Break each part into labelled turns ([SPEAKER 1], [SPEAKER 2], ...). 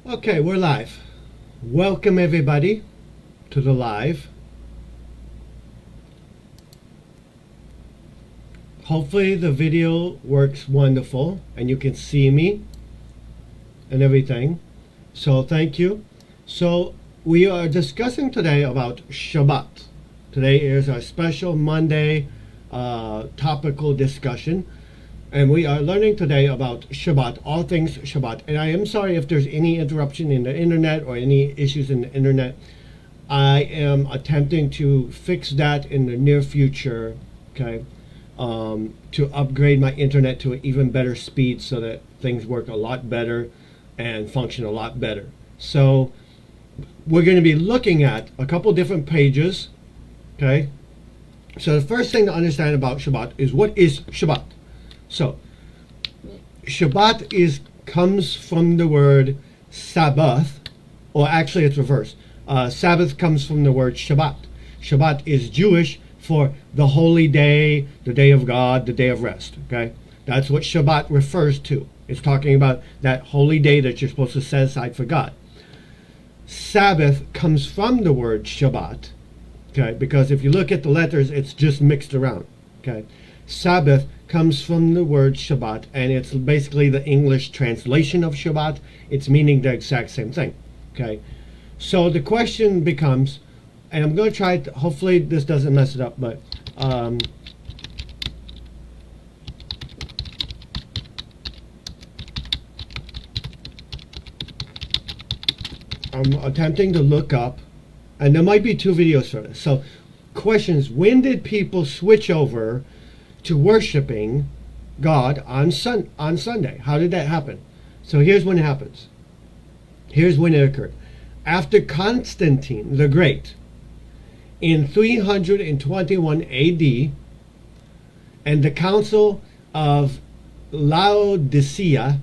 [SPEAKER 1] Okay, we're live. Welcome everybody to the live. Hopefully the video works wonderful and you can see me and everything. So thank you. So we are discussing today about Shabbat. Today is our special Monday topical discussion. And we are learning today about Shabbat, all things Shabbat. And I am sorry if there's any interruption in the internet or any issues in the internet. I am attempting to fix that in the near future, okay, to upgrade my internet to an even better speed so that things work a lot better and function a lot better. So we're going to be looking at a couple different pages, okay. So the first thing to understand about Shabbat is, what is Shabbat? So, Shabbat comes from the word Sabbath, or actually it's reversed. Sabbath comes from the word Shabbat. Shabbat is Jewish for the holy day, the day of God, the day of rest. Okay, that's what Shabbat refers to. It's talking about that holy day that you're supposed to set aside for God. Sabbath comes from the word Shabbat. Okay, because if you look at the letters, it's just mixed around. Okay, Sabbath comes from the word Shabbat, and it's basically the English translation of Shabbat. It's meaning the exact same thing. Okay, so the question becomes, and I'm going to try to, hopefully this doesn't mess it up, but I'm attempting to look up, and there might be two videos for this. So questions: when did people switch over to worshiping God on Sunday? How did that happen? So here's when it happens. Here's when it occurred. After Constantine the Great in 321 AD and the Council of Laodicea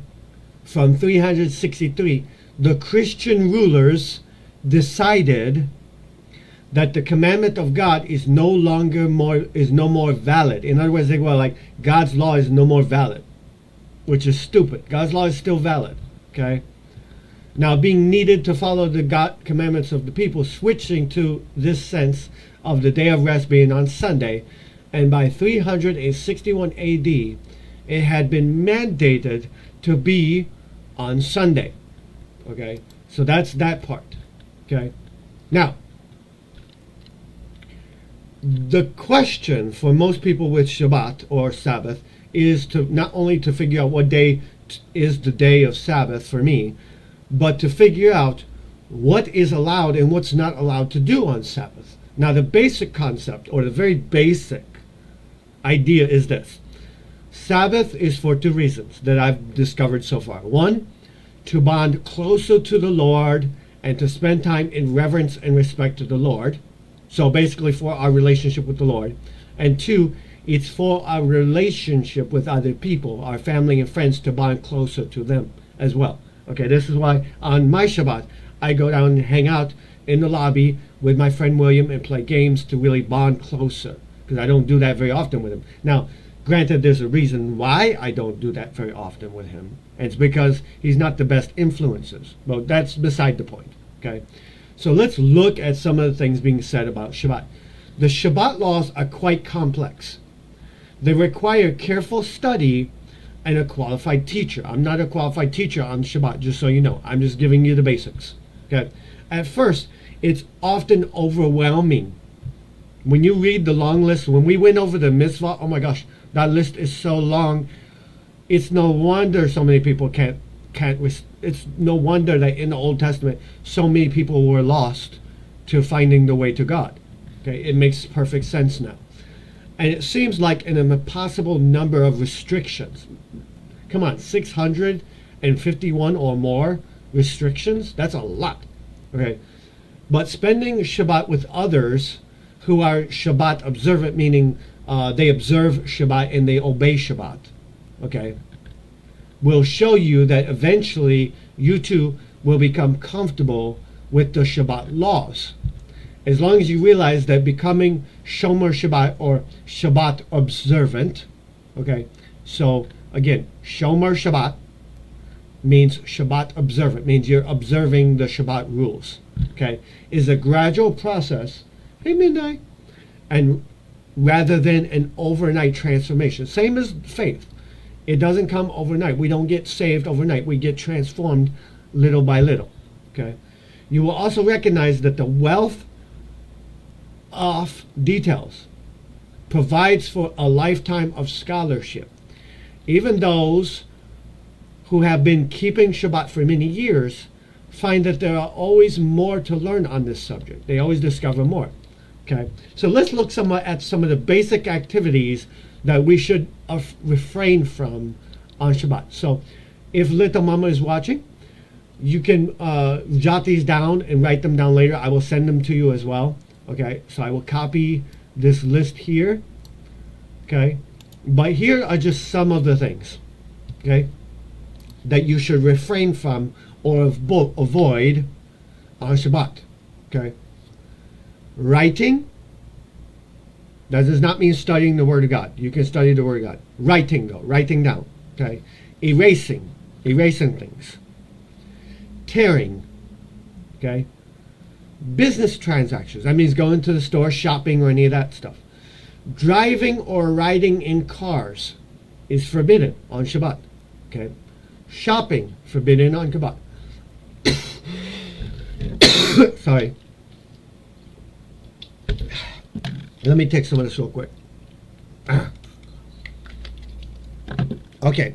[SPEAKER 1] from 363, the Christian rulers decided that the commandment of God is no more valid. In other words, they were like, God's law is no more valid, which is stupid. God's law is still valid. Okay. Now, being needed to follow the God commandments of the people, switching to this sense of the day of rest being on Sunday, and by 361 AD, it had been mandated to be on Sunday. Okay, so that's that part. Okay, now, the question for most people with Shabbat or Sabbath is to not only to figure out what day is the day of Sabbath for me, but to figure out what is allowed and what's not allowed to do on Sabbath. Now, the basic concept, or the very basic idea, is this. Sabbath is for two reasons that I've discovered so far. One, to bond closer to the Lord and to spend time in reverence and respect to the Lord. So basically for our relationship with the Lord. And two, it's for our relationship with other people, our family and friends, to bond closer to them as well. Okay, this is why on my Shabbat, I go down and hang out in the lobby with my friend William and play games to really bond closer, because I don't do that very often with him. Now, granted, there's a reason why I don't do that very often with him. And it's because he's not the best influences. But that's beside the point. Okay. So let's look at some of the things being said about Shabbat. The Shabbat laws are quite complex. They require careful study and a qualified teacher. I'm not a qualified teacher on Shabbat, just so you know. I'm just giving you the basics. Okay. At first, it's often overwhelming. When you read the long list, when we went over the mitzvah, oh my gosh, that list is so long. It's no wonder so many people can't. It's no wonder that in the Old Testament so many people were lost to finding the way to God. Okay, it makes perfect sense now. And it seems like an impossible number of restrictions. Come on, 651 or more restrictions? That's a lot. Okay, but spending Shabbat with others who are Shabbat observant, meaning they observe Shabbat and they obey Shabbat, okay, will show you that eventually you too will become comfortable with the Shabbat laws. As long as you realize that becoming Shomer Shabbat or Shabbat observant, okay, so again, Shomer Shabbat means Shabbat observant, means you're observing the Shabbat rules. Okay, is a gradual process. Hey, midnight, and rather than an overnight transformation. Same as faith. It doesn't come overnight. We don't get saved overnight. We get transformed little by little. Okay, you will also recognize that the wealth of details provides for a lifetime of scholarship. Even those who have been keeping Shabbat for many years find that there are always more to learn on this subject. They always discover more. Okay, so let's look somewhat at some of the basic activities that we should refrain from on Shabbat. So if little mama is watching, you can jot these down and write them down later. I will send them to you as well. Okay, so I will copy this list here. Okay, but here are just some of the things, okay, that you should refrain from or avoid on Shabbat. Okay, writing. That does not mean studying the Word of God. You can study the Word of God. Writing, though, writing down. Okay, erasing things. Tearing. Okay, business transactions. That means going to the store, shopping, or any of that stuff. Driving or riding in cars is forbidden on Shabbat. Okay, shopping forbidden on Shabbat. Sorry. Let me take some of this real quick. Okay.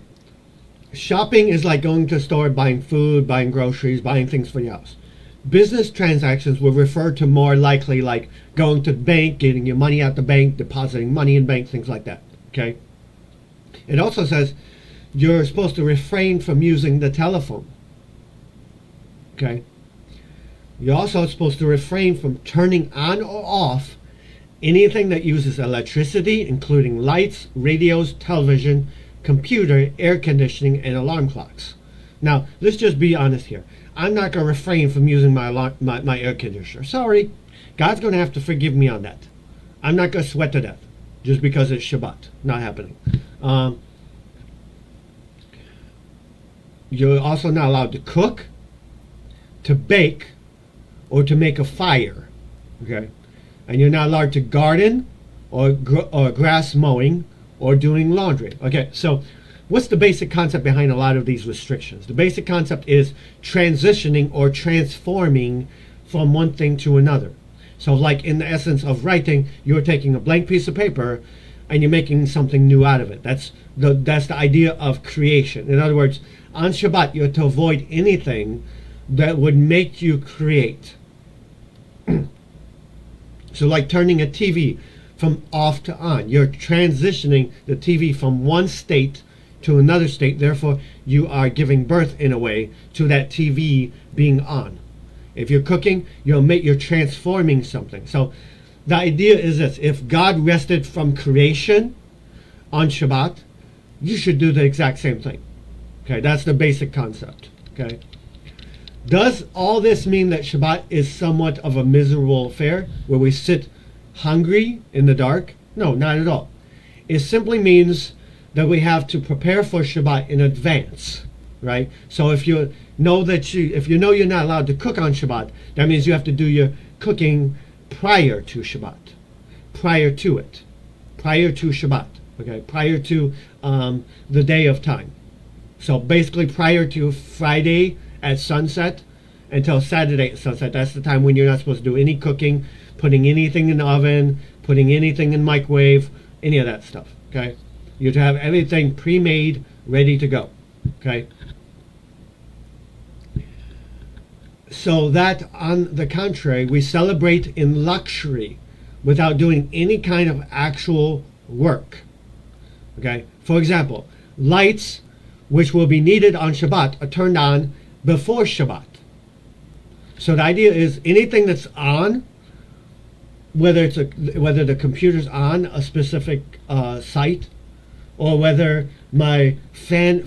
[SPEAKER 1] Shopping is like going to the store, buying food, buying groceries, buying things for your house. Business transactions will refer to more likely like going to the bank, getting your money out the bank, depositing money in bank, things like that. Okay. It also says you're supposed to refrain from using the telephone. Okay. You're also supposed to refrain from turning on or off anything that uses electricity, including lights, radios, television, computer, air conditioning, and alarm clocks. Now, let's just be honest here. I'm not going to refrain from using my air conditioner. Sorry. God's going to have to forgive me on that. I'm not going to sweat to death just because it's Shabbat. Not happening. You're also not allowed to cook, to bake, or to make a fire. Okay? And you're not allowed to garden or grass mowing or doing laundry. Okay, so what's the basic concept behind a lot of these restrictions? The basic concept is transitioning or transforming from one thing to another. So like in the essence of writing, you're taking a blank piece of paper and you're making something new out of it. That's the idea of creation. In other words, on Shabbat, you're to avoid anything that would make you create. So like turning a TV from off to on. You're transitioning the TV from one state to another state. Therefore, you are giving birth in a way to that TV being on. If you're cooking, you're transforming something. So the idea is this. If God rested from creation on Shabbat, you should do the exact same thing. Okay, that's the basic concept. Okay. Does all this mean that Shabbat is somewhat of a miserable affair where we sit hungry in the dark? No, not at all. It simply means that we have to prepare for Shabbat in advance, right? So if you know you're not allowed to cook on Shabbat, that means you have to do your cooking prior to Shabbat, prior to Shabbat, okay, prior to the day of time. So basically prior to Friday at sunset until Saturday at sunset. That's the time when you're not supposed to do any cooking, putting anything in the oven, putting anything in microwave, any of that stuff. Okay, you're to have everything pre-made, ready to go. Okay. So that, on the contrary, we celebrate in luxury without doing any kind of actual work. Okay. For example, lights, which will be needed on Shabbat, are turned on before Shabbat. So the idea is anything that's on, whether the computer's on a specific site, or whether my fan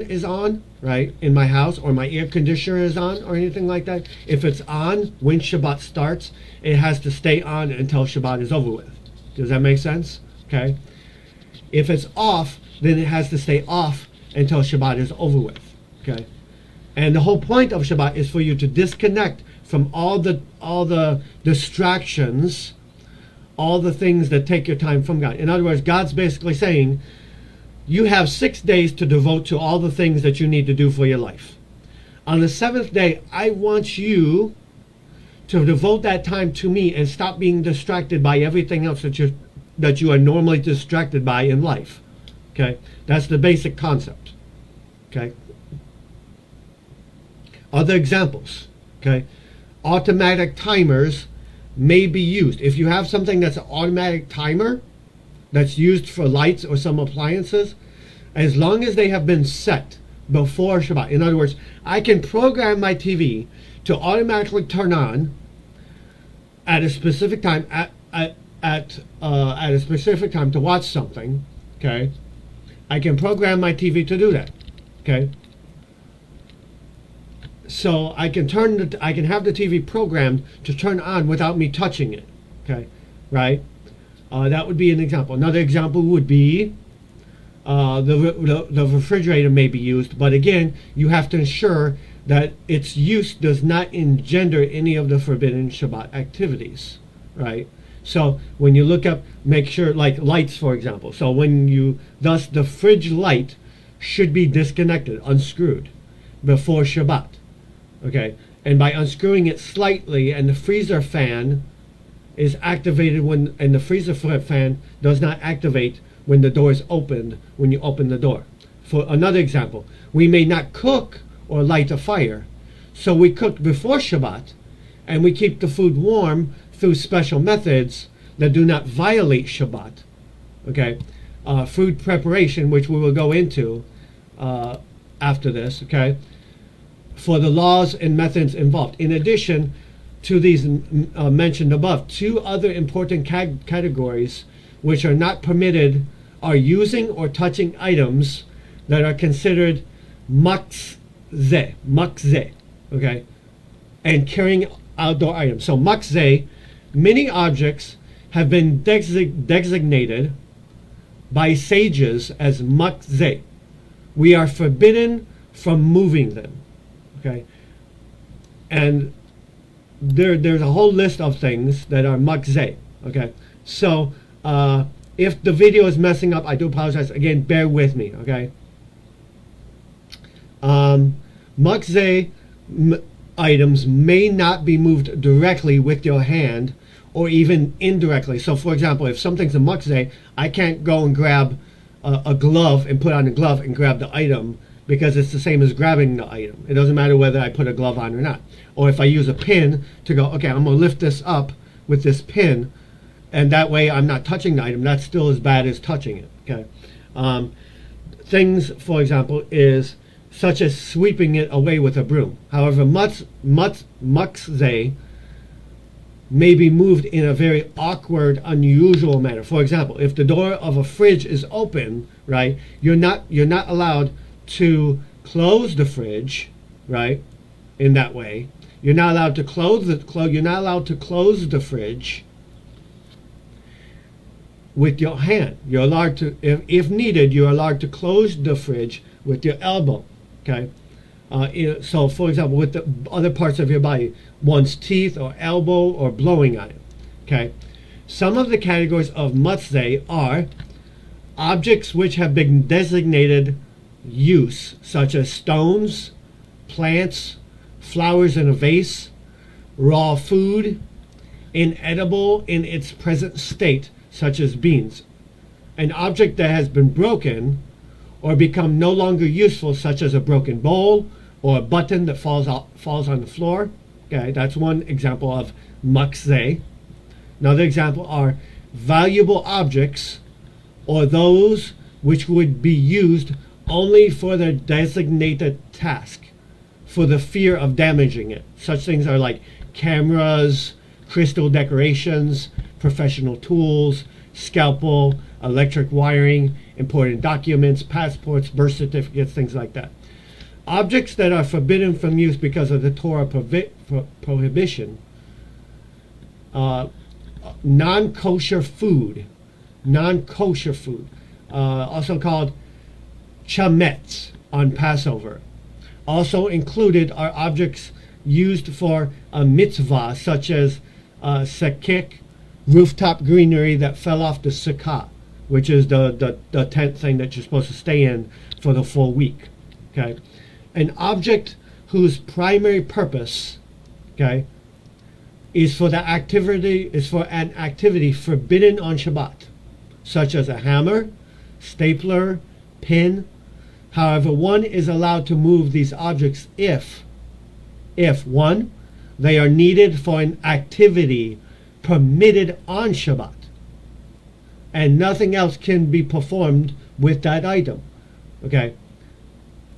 [SPEAKER 1] is on, right, in my house, or my air conditioner is on, or anything like that. If it's on when Shabbat starts, it has to stay on until Shabbat is over with. Does that make sense? Okay. If it's off, then it has to stay off until Shabbat is over with. Okay, and the whole point of Shabbat is for you to disconnect from all the distractions, all the things that take your time from God. In other words, God's basically saying, you have 6 days to devote to all the things that you need to do for your life. On the seventh day, I want you to devote that time to me and stop being distracted by everything else that you are normally distracted by in life. Okay, that's the basic concept. Okay. Other examples. Okay, automatic timers may be used. If you have something that's an automatic timer that's used for lights or some appliances, as long as they have been set before Shabbat. In other words, I can program my TV to automatically turn on at a specific time at a specific time to watch something. Okay, I can program my TV to do that. Okay, so I can have the TV programmed to turn on without me touching it. Okay, right? That would be an example. Another example would be the refrigerator may be used, but again, you have to ensure that its use does not engender any of the forbidden Shabbat activities, right? So when you look up, make sure, like lights, for example. So thus the fridge light should be disconnected, unscrewed, before Shabbat, okay? And by unscrewing it slightly, and the freezer fan is activated and the freezer fan does not activate when the door is opened, when you open the door. For another example, we may not cook or light a fire. So we cook before Shabbat, and we keep the food warm through special methods that do not violate Shabbat. Okay, food preparation, which we will go into after this. Okay, for the laws and methods involved. In addition to these mentioned above, two other important categories which are not permitted are using or touching items that are considered makzeh, okay, and carrying outdoor items. So makzeh, many objects have been designated by sages as makzeh. We are forbidden from moving them, okay? And there's a whole list of things that are makzeh, okay? So if the video is messing up, I do apologize. Again, bear with me, okay? Makzeh items may not be moved directly with your hand or even indirectly. So, for example, if something's a makzeh, I can't go and grab a glove and put on a glove and grab the item, because it's the same as grabbing the item. It doesn't matter whether I put a glove on or not. Or if I use a pin to go, okay, I'm going to lift this up with this pin, and that way I'm not touching the item. That's still as bad as touching it. Okay. Things, for example, is such as sweeping it away with a broom. However, makzeh may be moved in a very awkward, unusual manner. For example, if the door of a fridge is open, right, you're not allowed to close the fridge, right, in that way. You're not allowed to close the fridge with your hand. You're allowed to, if needed, you're allowed to close the fridge with your elbow. Okay. So, for example, with the other parts of your body, one's teeth or elbow or blowing on it. Okay. Some of the categories of makzeh are objects which have been designated use, such as stones, plants, flowers in a vase, raw food, inedible in its present state, such as beans. An object that has been broken or become no longer useful, such as a broken bowl or a button that falls on the floor. Okay, that's one example of makzeh. Another example are valuable objects, or those which would be used only for their designated task, for the fear of damaging it. Such things are like cameras, crystal decorations, professional tools, scalpel, electric wiring, important documents, passports, birth certificates, things like that. Objects that are forbidden from use because of the Torah prohibition. Non-kosher food, also called chametz on Passover, Also included are objects used for a mitzvah, such as sekik, rooftop greenery that fell off the sukkah, which is the tent thing that you're supposed to stay in for the full week. Okay, an object whose primary purpose, okay, is for an activity forbidden on Shabbat, such as a hammer, stapler, pin. However, one is allowed to move these objects if one, they are needed for an activity permitted on Shabbat, and nothing else can be performed with that item. Okay.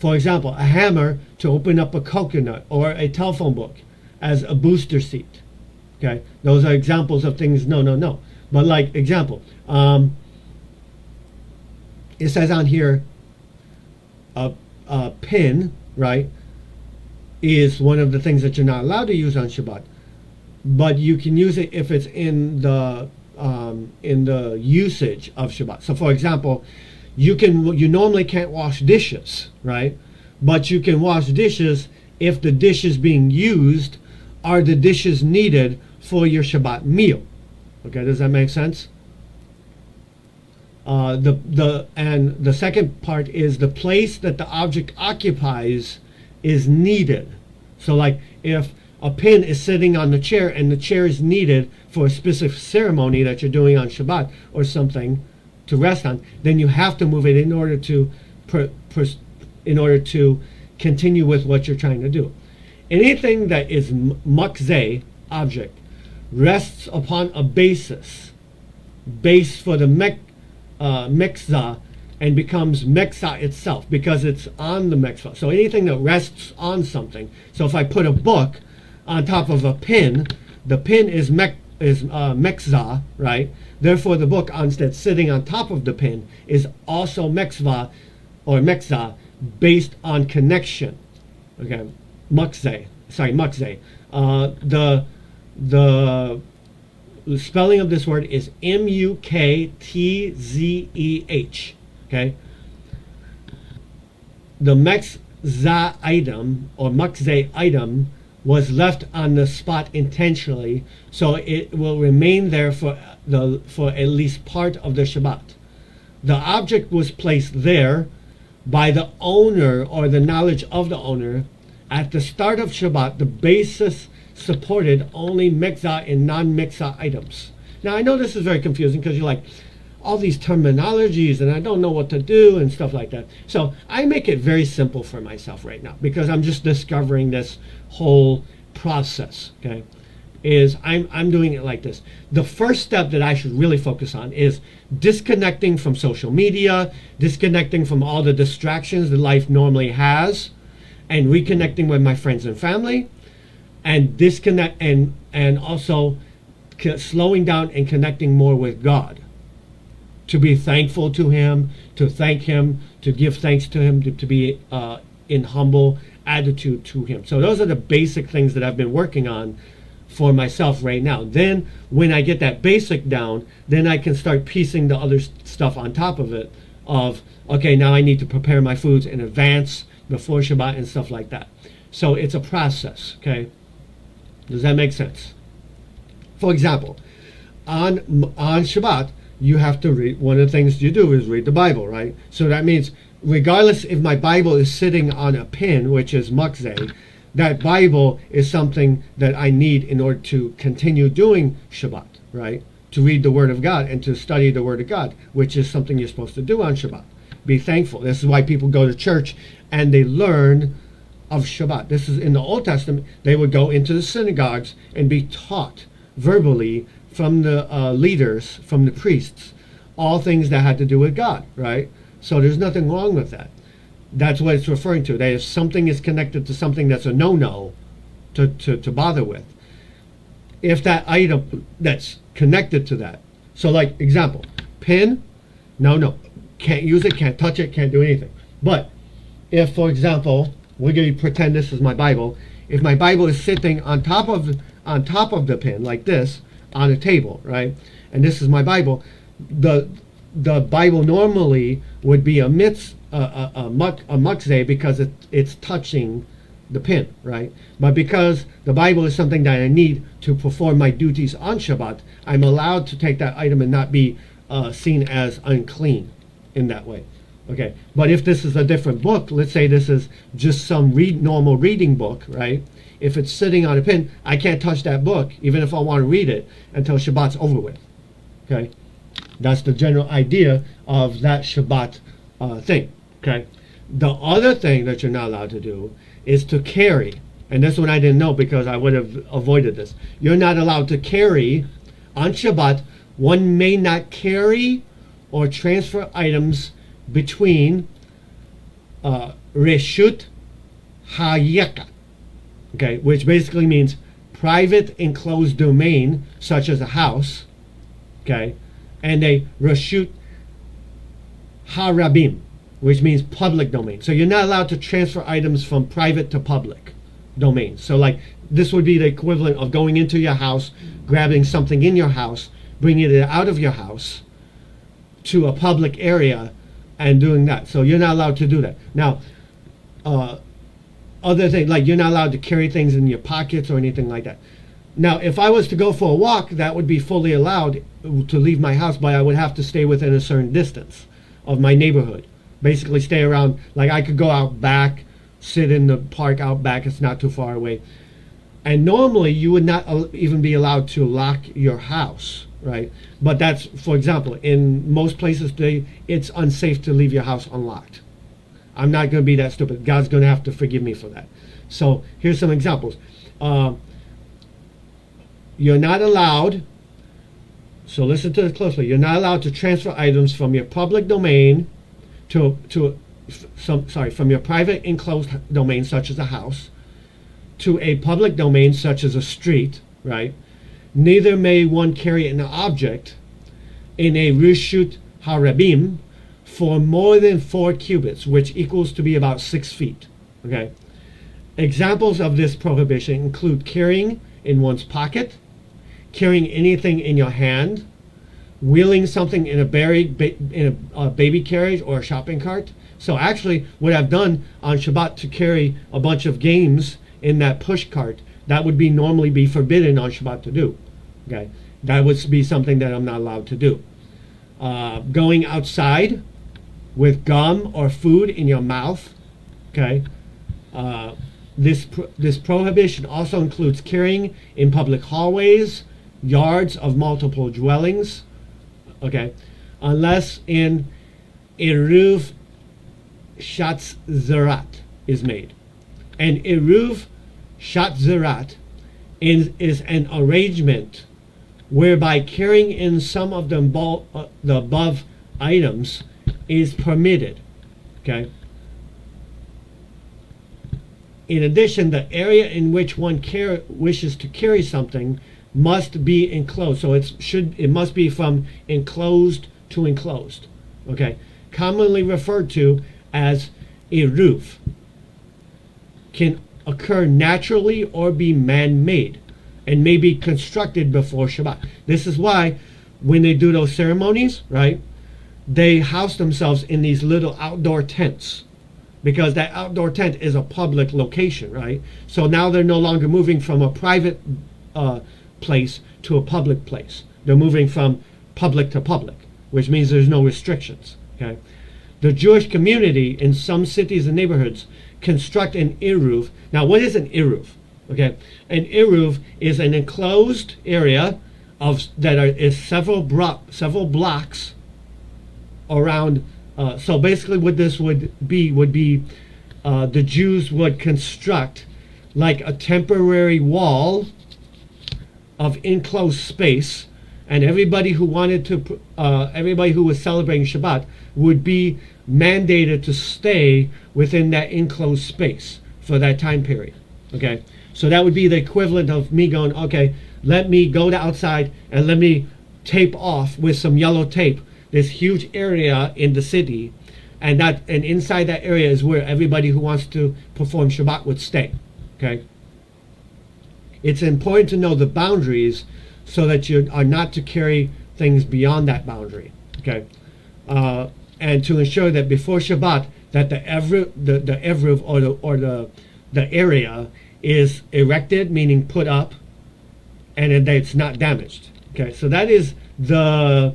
[SPEAKER 1] For example, a hammer to open up a coconut or a telephone book as a booster seat. Okay, those are examples of things. No. But like example, it says on here, a pin, right, is one of the things that you're not allowed to use on Shabbat, but you can use it if it's in the usage of Shabbat. So, for example, you normally can't wash dishes, right? But you can wash dishes if the dishes being used are the dishes needed for your Shabbat meal. Okay, does that make sense? The second part is the place that the object occupies is needed. So like if a pin is sitting on the chair and the chair is needed for a specific ceremony that you're doing on Shabbat or something to rest on, then you have to move it in order to continue with what you're trying to do. Anything that is mukzeh, object, rests upon a base for the mekzah, and becomes mekzah itself because it's on the mekzah. So anything that rests on something. So if I put a book on top of a pin, the pin is mekzah, right? Therefore, the book, instead sitting on top of the pin, is also mekzah or mekzah based on connection. Okay, mukzeh. The spelling of this word is M-U-K-T-Z-E-H. Okay. The mekzah item or mukzeh item was left on the spot intentionally, so it will remain there for at least part of the Shabbat. The object was placed there by the owner or the knowledge of the owner. At the start of Shabbat, the basis supported only mekzah and non-mekzah items. Now, I know this is very confusing because you're like, all these terminologies and I don't know what to do and stuff like that. So I make it very simple for myself right now because I'm just discovering this whole process, okay? I'm doing it like this. The first step that I should really focus on is disconnecting from social media, disconnecting from all the distractions that life normally has, and reconnecting with my friends and family, and also slowing down and connecting more with God, to be thankful to Him, to thank Him, to give thanks to Him, to be in humble attitude to Him. So those are the basic things that I've been working on for myself right now. Then when I get that basic down, then I can start piecing the other stuff on top of it of, okay, now I need to prepare my foods in advance before Shabbat and stuff like that. So it's a process, okay? Does that make sense? For example, on Shabbat, you have to read, one of the things you do is read the Bible, right? So that means regardless if my Bible is sitting on a pin, which is mukzeh, that Bible is something that I need in order to continue doing Shabbat, right? To read the Word of God and to study the Word of God, which is something you're supposed to do on Shabbat. Be thankful. This is why people go to church and they learn of Shabbat. This is in the Old Testament. They would go into the synagogues and be taught verbally from the leaders, from the priests, all things that had to do with God, right? So there's nothing wrong with that. That's what it's referring to. That if something is connected to something that's a no-no to bother with, if that item that's connected to that. So like example, pin, no, can't use it, can't touch it, can't do anything. But if, for example, we're going to pretend this is my Bible. If my Bible is sitting on top of the pin like this on a table, right? And this is my Bible. the Bible normally would be a mukzeh because it's touching the pin, right? But because the Bible is something that I need to perform my duties on Shabbat, I'm allowed to take that item and not be seen as unclean in that way. Okay, but if this is a different book, let's say this is just some normal reading book, right? If it's sitting on a pin, I can't touch that book, even if I want to read it, until Shabbat's over with. Okay, that's the general idea of that Shabbat thing. Okay, the other thing that you're not allowed to do is to carry, and this one I didn't know because I would have avoided this. You're not allowed to carry on Shabbat. One may not carry or transfer items between reshut hayeka, okay, which basically means private enclosed domain, such as a house, okay, and a reshut harabim, which means public domain. So you're not allowed to transfer items from private to public domain. So like this would be the equivalent of going into your house, grabbing something in your house, bringing it out of your house to a public area and doing that. So you're not allowed to do that. Now, other things, like you're not allowed to carry things in your pockets or anything like that. Now, if I was to go for a walk, that would be fully allowed to leave my house, but I would have to stay within a certain distance of my neighborhood. Basically stay around, like I could go out back, sit in the park out back, it's not too far away. And normally you would not even be allowed to lock your house, right? But that's, for example, in most places today, it's unsafe to leave your house unlocked. I'm not going to be that stupid. God's going to have to forgive me for that. So here's some examples. You're not allowed, so listen to this closely, you're not allowed to transfer items from your public domain from your private enclosed domain, such as a house, to a public domain, such as a street, right? Neither may one carry an object in a reshut harabim for more than 4 cubits, which equals to be about 6 feet. Okay. Examples of this prohibition include carrying in one's pocket, carrying anything in your hand, wheeling something in a baby carriage or a shopping cart. So actually, what I've done on Shabbat to carry a bunch of games in that push cart, that would normally be forbidden on Shabbat to do. Okay, that would be something that I'm not allowed to do. Going outside with gum or food in your mouth. Okay, this prohibition also includes carrying in public hallways, yards of multiple dwellings. Okay, unless in eruv shatz zerat is made. And eruv shatz zerat is an arrangement whereby carrying in some of the above items is permitted. Okay. In addition, the area in which one wishes to carry something must be enclosed. So it must be from enclosed to enclosed. Okay. Commonly referred to as eruv. Can occur naturally or be man-made and may be constructed before Shabbat. This is why when they do those ceremonies, right, they house themselves in these little outdoor tents, because that outdoor tent is a public location, right? So now they're no longer moving from a private place to a public place. They're moving from public to public, which means there's no restrictions. Okay, the Jewish community in some cities and neighborhoods construct an eruv. Now, what is an eruv? Okay, an eruv is an enclosed area is several blocks around. So basically, what this would be the Jews would construct like a temporary wall of enclosed space, and everybody who was celebrating Shabbat would be mandated to stay within that enclosed space for that time period. Okay, so that would be the equivalent of me going, okay, let me go to outside and let me tape off with some yellow tape this huge area in the city, and inside that area is where everybody who wants to perform Shabbat would stay. Okay, it's important to know the boundaries so that you are not to carry things beyond that boundary. Okay, and to ensure that before Shabbat that the eruv the area is erected, meaning put up, and that it's not damaged. Okay, so that is the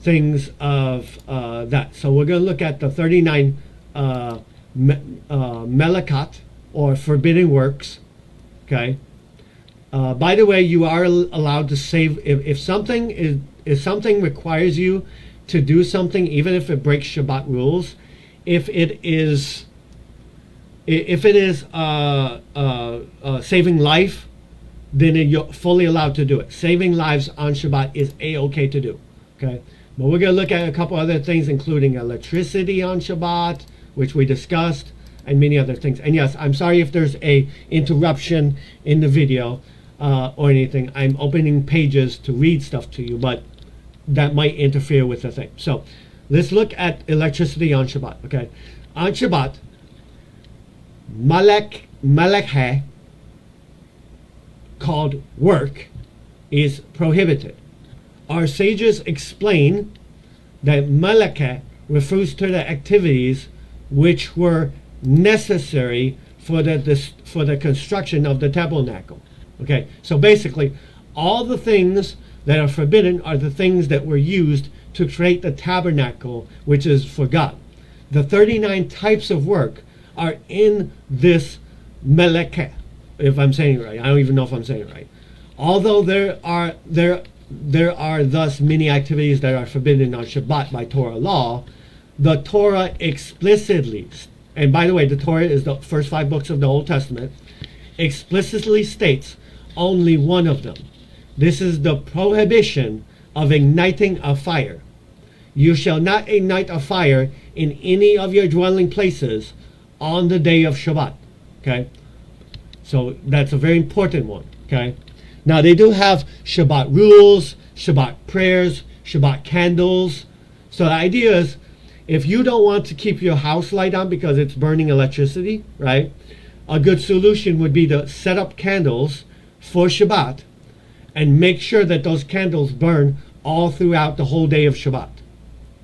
[SPEAKER 1] things of that. So we're going to look at the 39 melakat, or forbidden works. Okay. By the way, you are allowed to save if something if something requires you to do something, even if it breaks Shabbat rules. If it is saving life, then you're fully allowed to do it. Saving lives on Shabbat is a-okay to do. Okay, but we're going to look at a couple other things, including electricity on Shabbat, which we discussed, and many other things. And yes, I'm sorry if there's a interruption in the video or anything. I'm opening pages to read stuff to you, but that might interfere with the thing. So let's look at electricity on Shabbat. Okay, on Shabbat, malekhe, called work, is prohibited. Our sages explain that malekhe refers to the activities which were necessary for the construction of the tabernacle. Okay, so basically, all the things that are forbidden are the things that were used to create the tabernacle, which is for God. The 39 types of work are in this melekeh, if I'm saying it right. I don't even know if I'm saying it right. Although there are thus many activities that are forbidden on Shabbat by Torah law, the Torah explicitly, and by the way, the Torah is the first 5 books of the Old Testament, explicitly states only one of them. This is the prohibition of igniting a fire. You shall not ignite a fire in any of your dwelling places on the day of Shabbat. Okay? So that's a very important one. Okay? Now they do have Shabbat rules, Shabbat prayers, Shabbat candles. So the idea is, if you don't want to keep your house light on because it's burning electricity, right? A good solution would be to set up candles for Shabbat and make sure that those candles burn all throughout the whole day of Shabbat.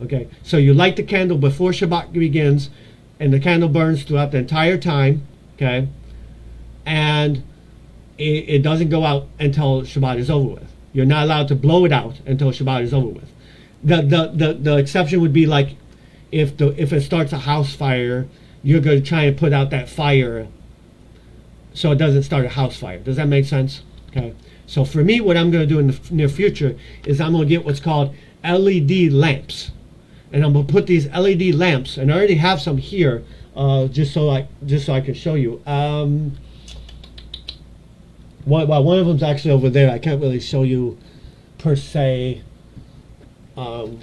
[SPEAKER 1] Okay, so you light the candle before Shabbat begins, and the candle burns throughout the entire time. Okay, and it doesn't go out until Shabbat is over with. You're not allowed to blow it out until Shabbat is over with. The exception would be like if it starts a house fire, you're going to try and put out that fire so it doesn't start a house fire. Does that make sense? Okay. So for me, what I'm going to do in the near future is I'm going to get what's called LED lamps, and I'm going to put these LED lamps, and I already have some here, just so I can show you. One of them's actually over there. I can't really show you per se, and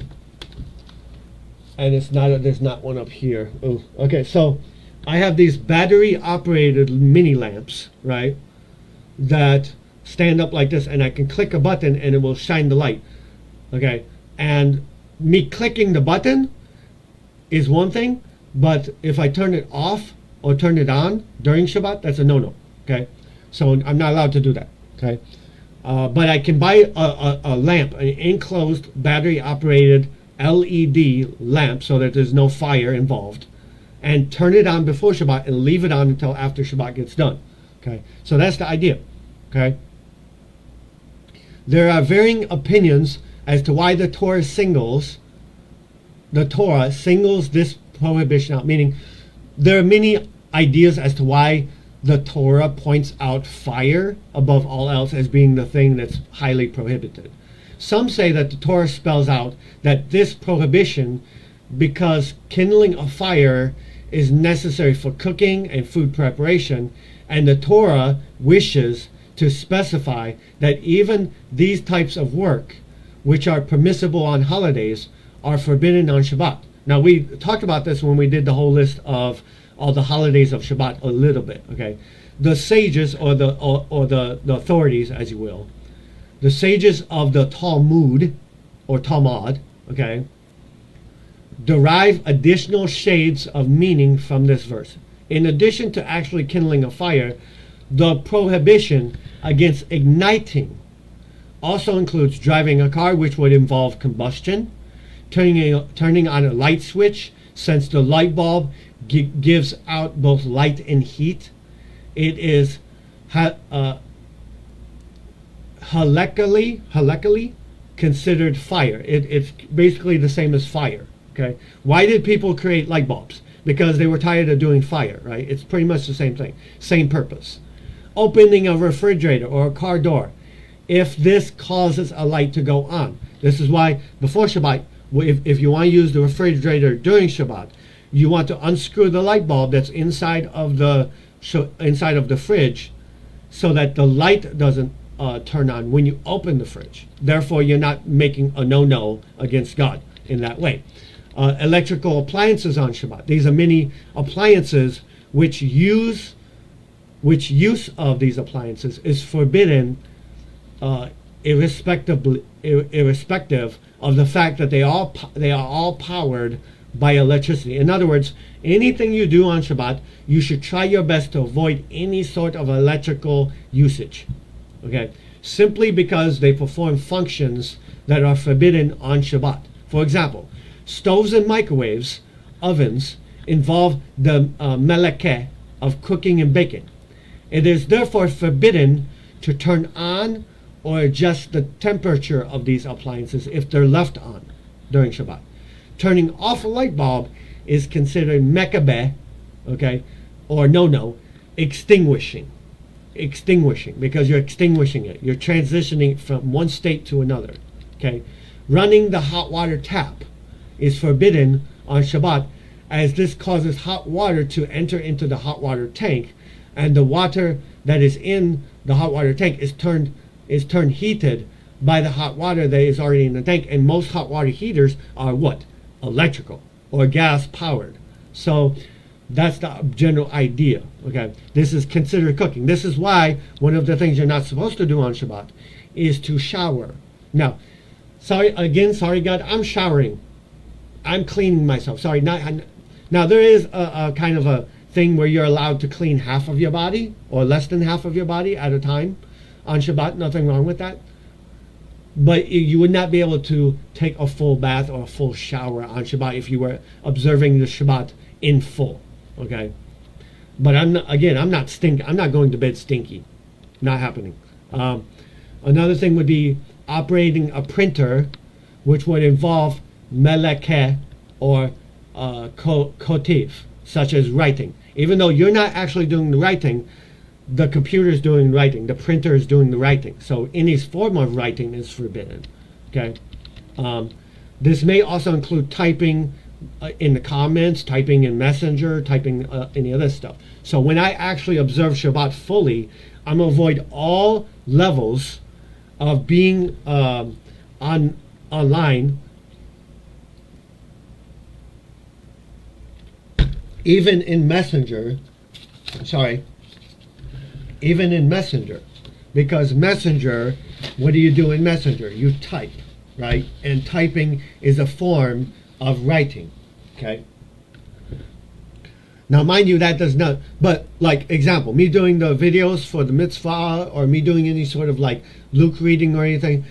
[SPEAKER 1] there's not one up here. Ooh. Okay, so I have these battery operated mini lamps, right, that stand up like this, and I can click a button and it will shine the light. Okay, and me clicking the button is one thing, but if I turn it off or turn it on during Shabbat, that's a no-no. Okay, so I'm not allowed to do that. Okay, but I can buy a lamp, an enclosed battery operated LED lamp, so that there's no fire involved, and turn it on before Shabbat and leave it on until after Shabbat gets done. Okay, so that's the idea. Okay, there are varying opinions as to why the Torah singles this prohibition out, meaning there are many ideas as to why the Torah points out fire above all else as being the thing that's highly prohibited. Some say that the Torah spells out that this prohibition, because kindling a fire is necessary for cooking and food preparation, and the Torah wishes to specify that even these types of work, which are permissible on holidays, are forbidden on Shabbat. Now, we talked about this when we did the whole list of all the holidays of Shabbat a little bit. Okay, the sages, or the authorities, as you will, the sages of the Talmud, or Talmud, okay, derive additional shades of meaning from this verse. In addition to actually kindling a fire, the prohibition against igniting also includes driving a car, which would involve combustion, turning on a light switch, since the light bulb gives out both light and heat. It is halachically considered fire. It's basically the same as fire. Okay, why did people create light bulbs? Because they were tired of doing fire, right? It's pretty much the same thing, same purpose. Opening a refrigerator or a car door, if this causes a light to go on. This is why before Shabbat, if you want to use the refrigerator during Shabbat, you want to unscrew the light bulb that's inside of the fridge, so that the light doesn't turn on when you open the fridge. Therefore, you're not making a no against God in that way. Electrical appliances on Shabbat. These are many appliances which use of these appliances is forbidden, irrespective of the fact that they are all powered by electricity. In other words, anything you do on Shabbat, you should try your best to avoid any sort of electrical usage. Okay, simply because they perform functions that are forbidden on Shabbat. For example, stoves and microwaves, ovens, involve the melekeh of cooking and baking. It is therefore forbidden to turn on or adjust the temperature of these appliances if they're left on during Shabbat. Turning off a light bulb is considered mekabeh, okay, or extinguishing, because you're extinguishing it. You're transitioning from one state to another, okay. Running the hot water tap is forbidden on Shabbat, as this causes hot water to enter into the hot water tank, and the water that is in the hot water tank is turned heated by the hot water that is already in the tank. And most hot water heaters are what? Electrical or gas powered. So that's the general idea. Okay, this is considered cooking. This is why one of the things you're not supposed to do on Shabbat is to shower. Now, sorry God, I'm showering. I'm cleaning myself. Sorry, now there is a kind of a thing where you're allowed to clean half of your body or less than half of your body at a time on Shabbat. Nothing wrong with that. But you would not be able to take a full bath or a full shower on Shabbat if you were observing the Shabbat in full. Okay, but I'm not going to bed stinky. Not happening. Another thing would be operating a printer, which would involve melekeh or kotiv, such as writing. Even though you're not actually doing the writing, the computer is doing writing, the printer is doing the writing. So any form of writing is forbidden. Okay. This may also include typing in the comments, typing in Messenger, typing any other stuff. So when I actually observe Shabbat fully, I'm going to avoid all levels of being online, even in Messenger, because Messenger, what do you do in Messenger? You type, right? And typing is a form of writing, okay? Now, mind you, that does not, but like example, me doing the videos for the mitzvah or me doing any sort of like Luke reading or anything,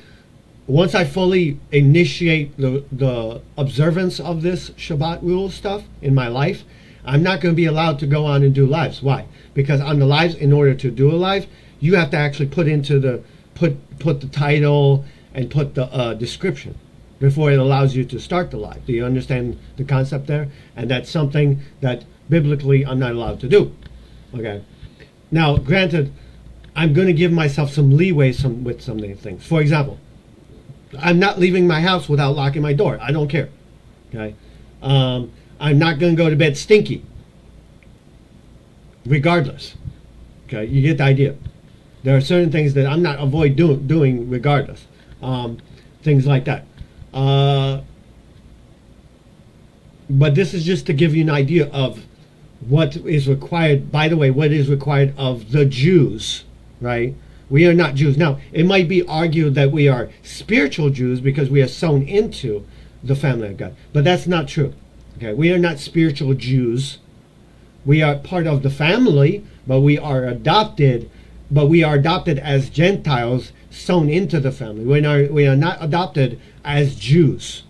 [SPEAKER 1] once I fully initiate the observance of this Shabbat rule stuff in my life, I'm not going to be allowed to go on and do lives. Why? Because on the lives, in order to do a live, you have to actually put the title and put the description before it allows you to start the live. Do you understand the concept there? And that's something that biblically I'm not allowed to do. Okay. Now, granted, I'm going to give myself some leeway with some of these things. For example, I'm not leaving my house without locking my door. I don't care. Okay. I'm not going to go to bed stinky, regardless. Okay, you get the idea. There are certain things that I'm not avoid doing regardless. Things like that. But this is just to give you an idea of what is required. By the way, what is required of the Jews, right? We are not Jews. Now, it might be argued that we are spiritual Jews because we are sown into the family of God. But that's not true. Okay, we are not spiritual Jews. We are part of the family, but we are adopted. But we are adopted as Gentiles, sown into the family. We are not adopted as Jews.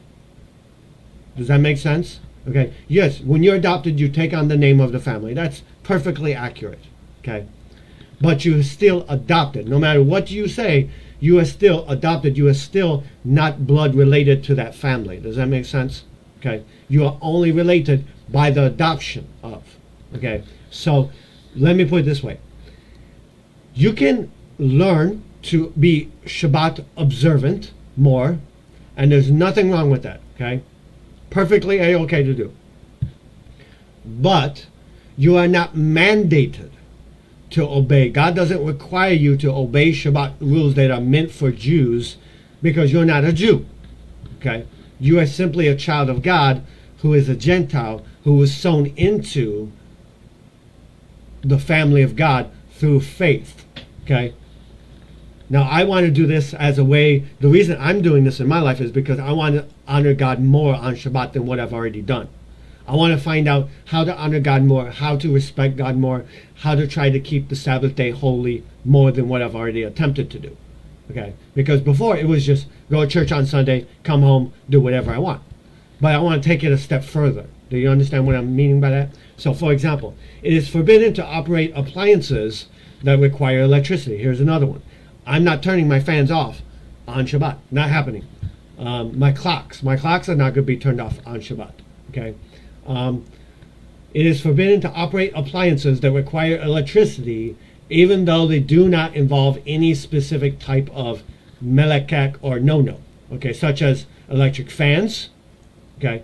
[SPEAKER 1] Does that make sense? Okay. Yes, when you're adopted, you take on the name of the family. That's perfectly accurate. Okay. But you are still adopted. No matter what you say, you are still adopted. You are still not blood related to that family. Does that make sense? Okay. You are only related by the adoption of. Okay. So let me put it this way. You can learn to be Shabbat observant more, and there's nothing wrong with that. Okay. Perfectly A-okay to do. But you are not mandated to obey. God doesn't require you to obey Shabbat rules that are meant for Jews because you're not a Jew. Okay? You are simply a child of God who is a Gentile who was sown into the family of God through faith. Okay? Now, I want to do this as a way, the reason I'm doing this in my life is because I want to honor God more on Shabbat than what I've already done. I want to find out how to honor God more, how to respect God more, how to try to keep the Sabbath day holy more than what I've already attempted to do. Okay? Because before it was just go to church on Sunday, come home, do whatever I want. But I want to take it a step further. Do you understand what I'm meaning by that? So, for example, it is forbidden to operate appliances that require electricity. Here's another one. I'm not turning my fans off on Shabbat. Not happening. My clocks are not going to be turned off on Shabbat. Okay. It is forbidden to operate appliances that require electricity, even though they do not involve any specific type of melekek or no-no. Okay, such as electric fans. Okay.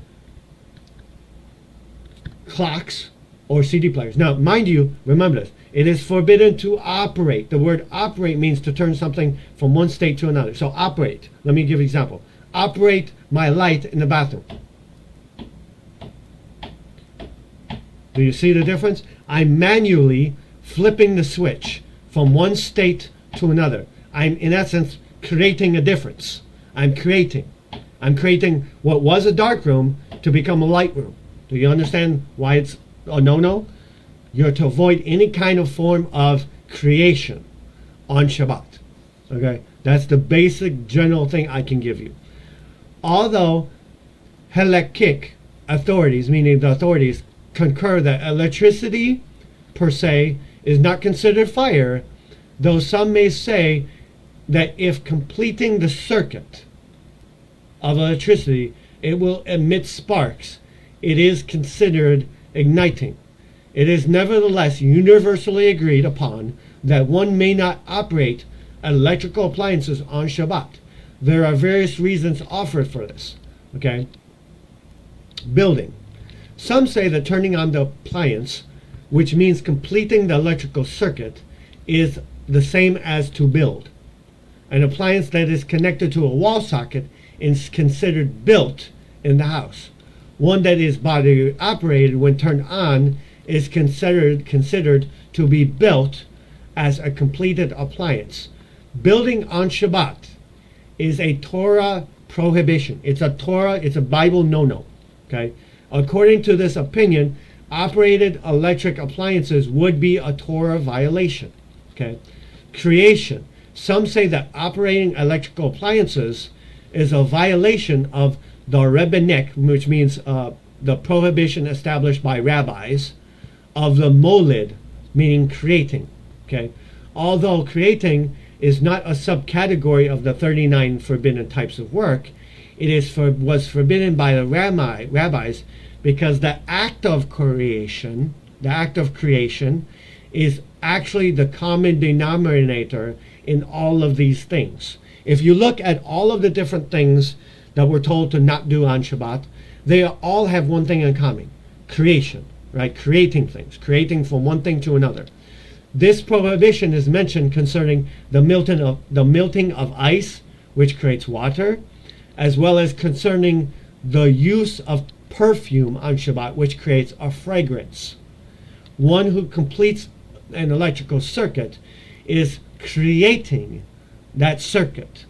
[SPEAKER 1] Clocks or CD players. Now, mind you, remember this. It is forbidden to operate. The word operate means to turn something from one state to another. So operate. Let me give you an example. Operate my light in the bathroom. Do you see the difference? I'm manually flipping the switch from one state to another. I'm, in essence, creating a difference. I'm creating what was a dark room to become a light room. Do you understand why it's a no-no? You're to avoid any kind of form of creation on Shabbat. Okay? That's the basic general thing I can give you. Although halakhic authorities, meaning the authorities, concur that electricity per se is not considered fire, though some may say that if completing the circuit of electricity, it will emit sparks, it is considered igniting. It is nevertheless universally agreed upon that one may not operate electrical appliances on Shabbat. There are various reasons offered for this. Okay? Building. Some say that turning on the appliance, which means completing the electrical circuit, is the same as to build. An appliance that is connected to a wall socket is considered built in the house. One that is body operated when turned on is considered to be built as a completed appliance. Building on Shabbat is a Torah prohibition. It's a Bible no-no. Okay? According to this opinion, operated electric appliances would be a Torah violation. Okay? Creation. Some say that operating electrical appliances is a violation of the rabbinic, which means the prohibition established by rabbis, of the molid, meaning creating. Okay? Although creating is not a subcategory of the 39 forbidden types of work, it was forbidden by the rabbis because the act of creation is actually the common denominator in all of these things. If you look at all of the different things that we're told to not do on Shabbat, they all have one thing in common: creation, right? Creating things, creating from one thing to another. This prohibition is mentioned concerning the melting of ice, which creates water, as well as concerning the use of perfume on Shabbat, which creates a fragrance. One who completes an electrical circuit is creating that circuit.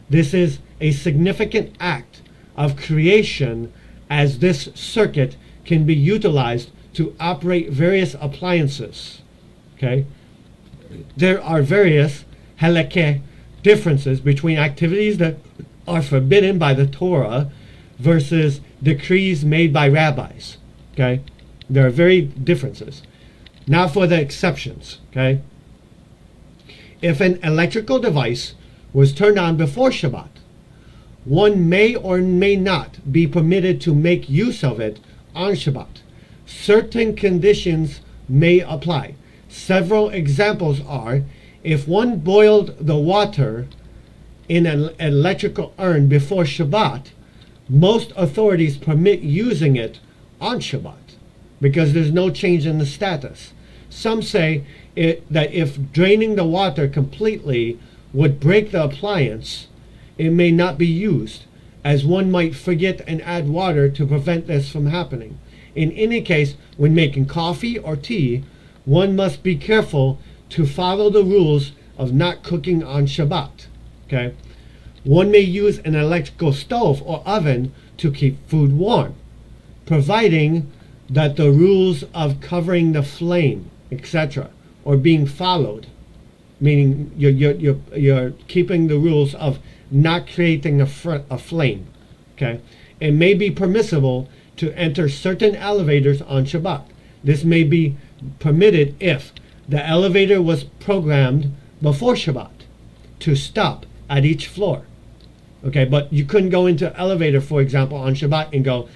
[SPEAKER 1] This is a significant act of creation, as this circuit can be utilized to operate various appliances. Okay? There are various halakhic differences between activities that are forbidden by the Torah versus decrees made by rabbis. Okay? There are very differences. Now for the exceptions. Okay? If an electrical device was turned on before Shabbat, one may or may not be permitted to make use of it on Shabbat. Certain conditions may apply. Several examples are: if one boiled the water in an electrical urn before Shabbat, most authorities permit using it on Shabbat because there's no change in the status. Some say that if draining the water completely would break the appliance, it may not be used, as one might forget and add water to prevent this from happening. In any case, when making coffee or tea, one must be careful to follow the rules of not cooking on Shabbat. Okay? One may use an electrical stove or oven to keep food warm, providing that the rules of covering the flame, etc., are being followed. Meaning you're keeping the rules of not creating a flame. Okay? It may be permissible to enter certain elevators on Shabbat. This may be permitted if the elevator was programmed before Shabbat to stop at each floor. Okay, but you couldn't go into elevator, for example, on Shabbat and go,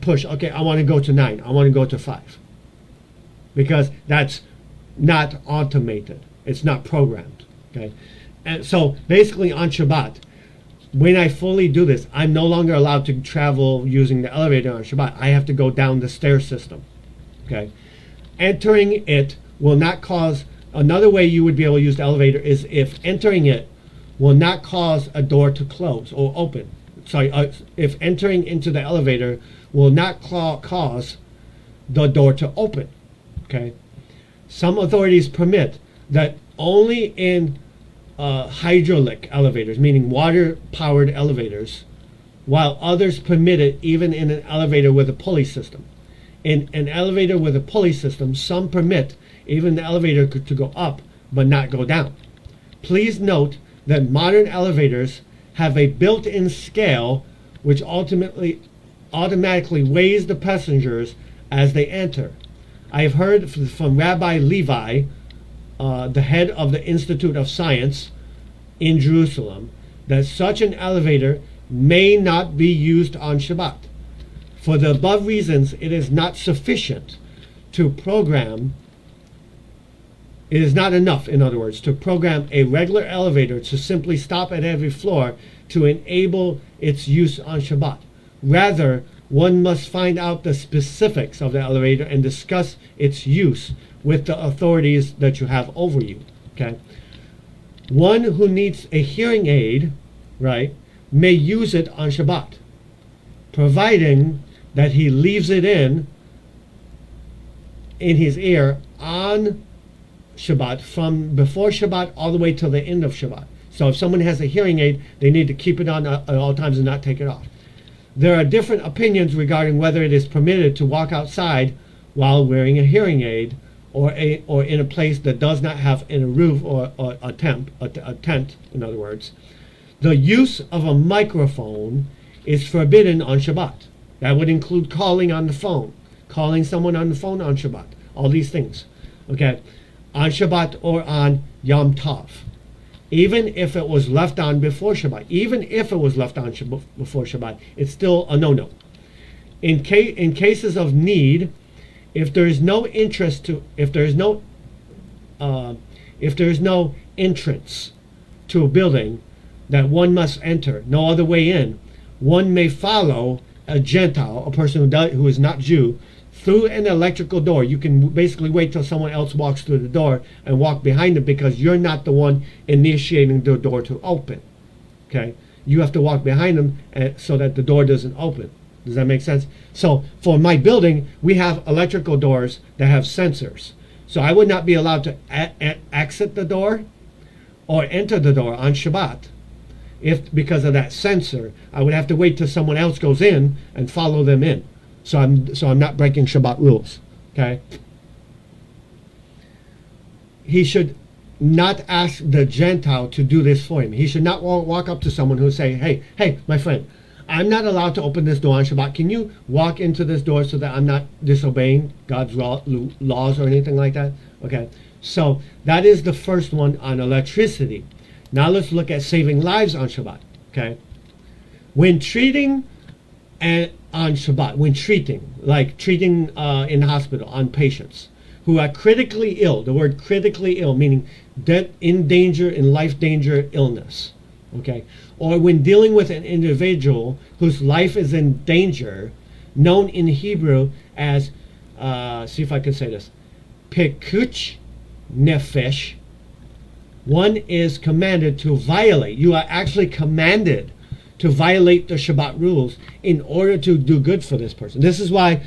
[SPEAKER 1] push, okay, I want to go to 9, I want to go to 5. Because that's not automated. It's not programmed. Okay? And so basically on Shabbat, when I fully do this, I'm no longer allowed to travel using the elevator on Shabbat. I have to go down the stair system. Okay? Entering it will not cause, another way you would be able to use the elevator is if entering it will not cause a door to close or open. Sorry, if entering into the elevator will not cause the door to open. Okay? Some authorities permit that only in hydraulic elevators, meaning water-powered elevators, while others permit it even in an elevator with a pulley system. In an elevator with a pulley system, some permit even the elevator to go up but not go down. Please note that modern elevators have a built-in scale which automatically weighs the passengers as they enter. I have heard from Rabbi Levi, the head of the Institute of Science in Jerusalem, that such an elevator may not be used on Shabbat. For the above reasons, it is not sufficient to program, it is not enough, in other words, to program a regular elevator to simply stop at every floor to enable its use on Shabbat. Rather, one must find out the specifics of the elevator and discuss its use with the authorities that you have over you. Okay? One who needs a hearing aid, right, may use it on Shabbat, providing that he leaves it in his ear on Shabbat from before Shabbat all the way till the end of Shabbat. So if someone has a hearing aid, they need to keep it on at all times and not take it off. There are different opinions regarding whether it is permitted to walk outside while wearing a hearing aid or in a place that does not have a roof or a tent, in other words. The use of a microphone is forbidden on Shabbat. That would include calling on the phone, calling someone on the phone on Shabbat, all these things. Okay, on Shabbat or on Yom Tov. Even if it was left on before Shabbat, before Shabbat, it's still a no-no. In cases of need, if there is no entrance to a building that one must enter, no other way in, one may follow a Gentile, a person who is not Jew, through an electrical door. You can basically wait till someone else walks through the door and walk behind them because you're not the one initiating the door to open. Okay? You have to walk behind them so that the door doesn't open. Does that make sense? So for my building, we have electrical doors that have sensors. So I would not be allowed to exit the door or enter the door on Shabbat because of that sensor. I would have to wait till someone else goes in and follow them in. So I'm not breaking Shabbat rules. Okay? He should not ask the Gentile to do this for him. He should not walk up to someone who say, hey, my friend, I'm not allowed to open this door on Shabbat. Can you walk into this door so that I'm not disobeying God's laws or anything like that? Okay, so that is the first one on electricity. Now let's look at saving lives on Shabbat. Okay, when treating on Shabbat, when treating, like treating in the hospital on patients who are critically ill, the word critically ill meaning death, in danger, in life danger illness, okay, or when dealing with an individual whose life is in danger, known in Hebrew as, see if I can say this, pekuch nefesh, one is commanded to violate. You are actually commanded to violate the Shabbat rules in order to do good for this person. This is why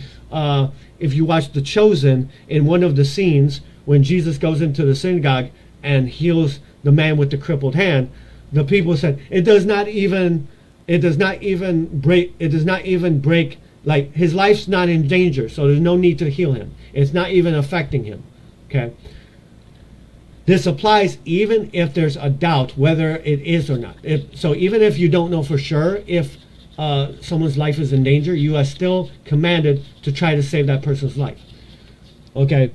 [SPEAKER 1] if you watch The Chosen, in one of the scenes when Jesus goes into the synagogue and heals the man with the crippled hand, the people said it does not even break, like his life's not in danger, so there's no need to heal him. It's not even affecting him. Okay. This applies even if there's a doubt whether it is or not. So even if you don't know for sure if someone's life is in danger, you are still commanded to try to save that person's life. Okay.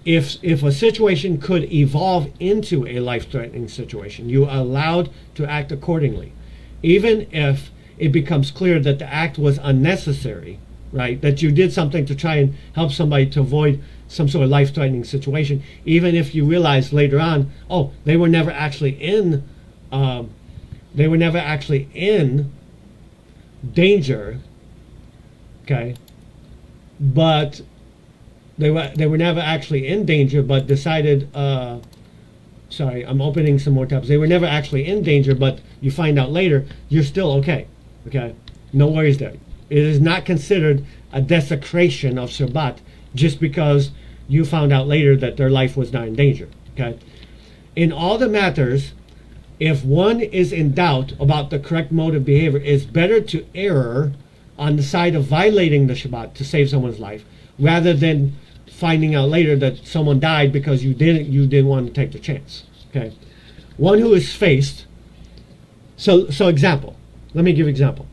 [SPEAKER 1] If a situation could evolve into a life-threatening situation, you are allowed to act accordingly, even if it becomes clear that the act was unnecessary, right? That you did something to try and help somebody to avoid some sort of life-threatening situation, even if you realize later on, oh, they were never actually in danger, okay, but they were never actually in danger, but decided, sorry, I'm opening some more tabs. They were never actually in danger, but you find out later, you're still okay, okay? No worries there. It is not considered a desecration of Shabbat just because you found out later that their life was not in danger, okay? In all the matters, if one is in doubt about the correct mode of behavior, it's better to err on the side of violating the Shabbat to save someone's life, rather than finding out later that someone died because you didn't want to take the chance, okay? One who is faced, so example, let me give example.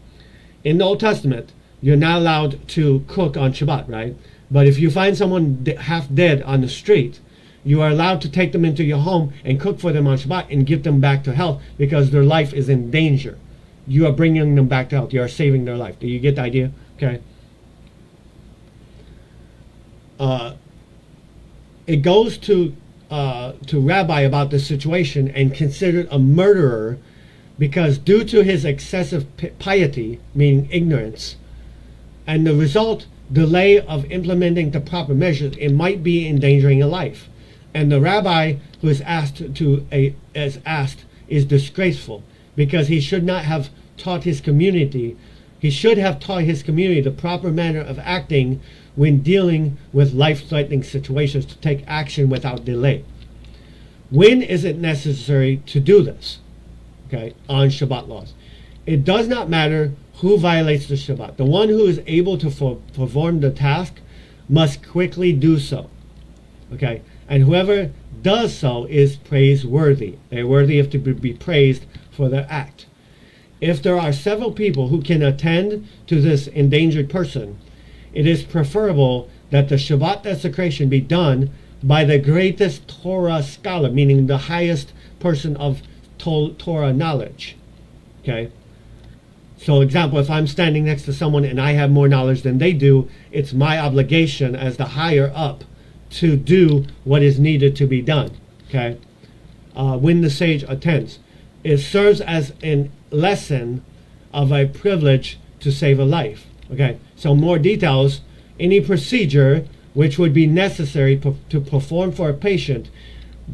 [SPEAKER 1] In the Old Testament, you're not allowed to cook on Shabbat, right? But if you find someone half dead on the street, you are allowed to take them into your home and cook for them on Shabbat and give them back to health because their life is in danger. You are bringing them back to health. You are saving their life. Do you get the idea? Okay. It goes to Rabbi about this situation and considered a murderer because due to his excessive piety, meaning ignorance, and the result delay of implementing the proper measures, it might be endangering a life. And the rabbi who is asked is disgraceful because he should not have taught his community. He should have taught his community the proper manner of acting when dealing with life-threatening situations, to take action without delay. When is it necessary to do this? Okay, on Shabbat laws. It does not matter who violates the Shabbat. The one who is able to perform the task must quickly do so. Okay, and whoever does so is praiseworthy. They're worthy of to be praised for their act. If there are several people who can attend to this endangered person, it is preferable that the Shabbat desecration be done by the greatest Torah scholar, meaning the highest person of Torah knowledge. Okay? So, example, if I'm standing next to someone and I have more knowledge than they do, it's my obligation as the higher up to do what is needed to be done. Okay? When the sage attends. It serves as a lesson of a privilege to save a life. Okay? So more details, any procedure which would be necessary to perform for a patient,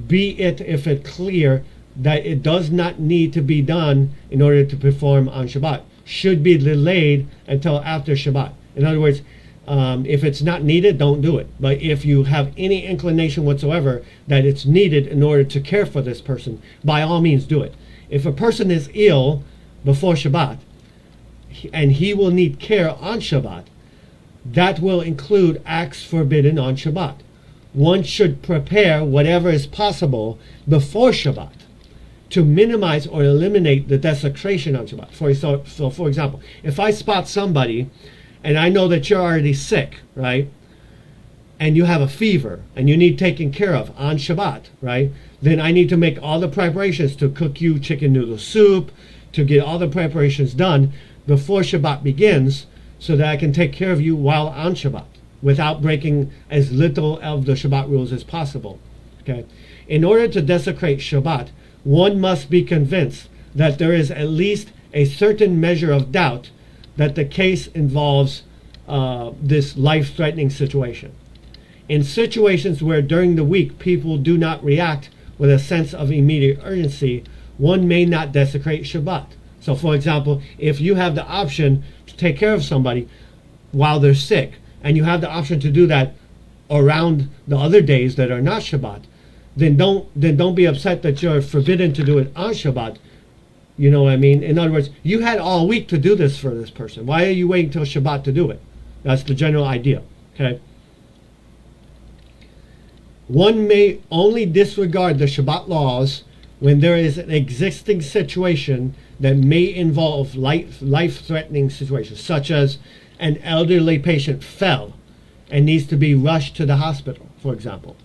[SPEAKER 1] be it if it's clear that it does not need to be done in order to perform on Shabbat, should be delayed until after Shabbat. In other words, if it's not needed, don't do it. But if you have any inclination whatsoever that it's needed in order to care for this person, by all means do it. If a person is ill before Shabbat, and he will need care on Shabbat, that will include acts forbidden on Shabbat. One should prepare whatever is possible before Shabbat. to minimize or eliminate the desecration on Shabbat. For example, if I spot somebody and I know that you're already sick, right, and you have a fever and you need taken care of on Shabbat, right, then I need to make all the preparations to cook you chicken noodle soup, to get all the preparations done before Shabbat begins so that I can take care of you while on Shabbat without breaking as little of the Shabbat rules as possible. Okay? In order to desecrate Shabbat, one must be convinced that there is at least a certain measure of doubt that the case involves this life-threatening situation. In situations where during the week people do not react with a sense of immediate urgency, one may not desecrate Shabbat. So for example, if you have the option to take care of somebody while they're sick, and you have the option to do that around the other days that are not Shabbat, then don't be upset that you're forbidden to do it on Shabbat. You know what I mean? In other words, you had all week to do this for this person. Why are you waiting till Shabbat to do it? That's the general idea. Okay. One may only disregard the Shabbat laws when there is an existing situation that may involve life-threatening situations, such as an elderly patient fell and needs to be rushed to the hospital, for example.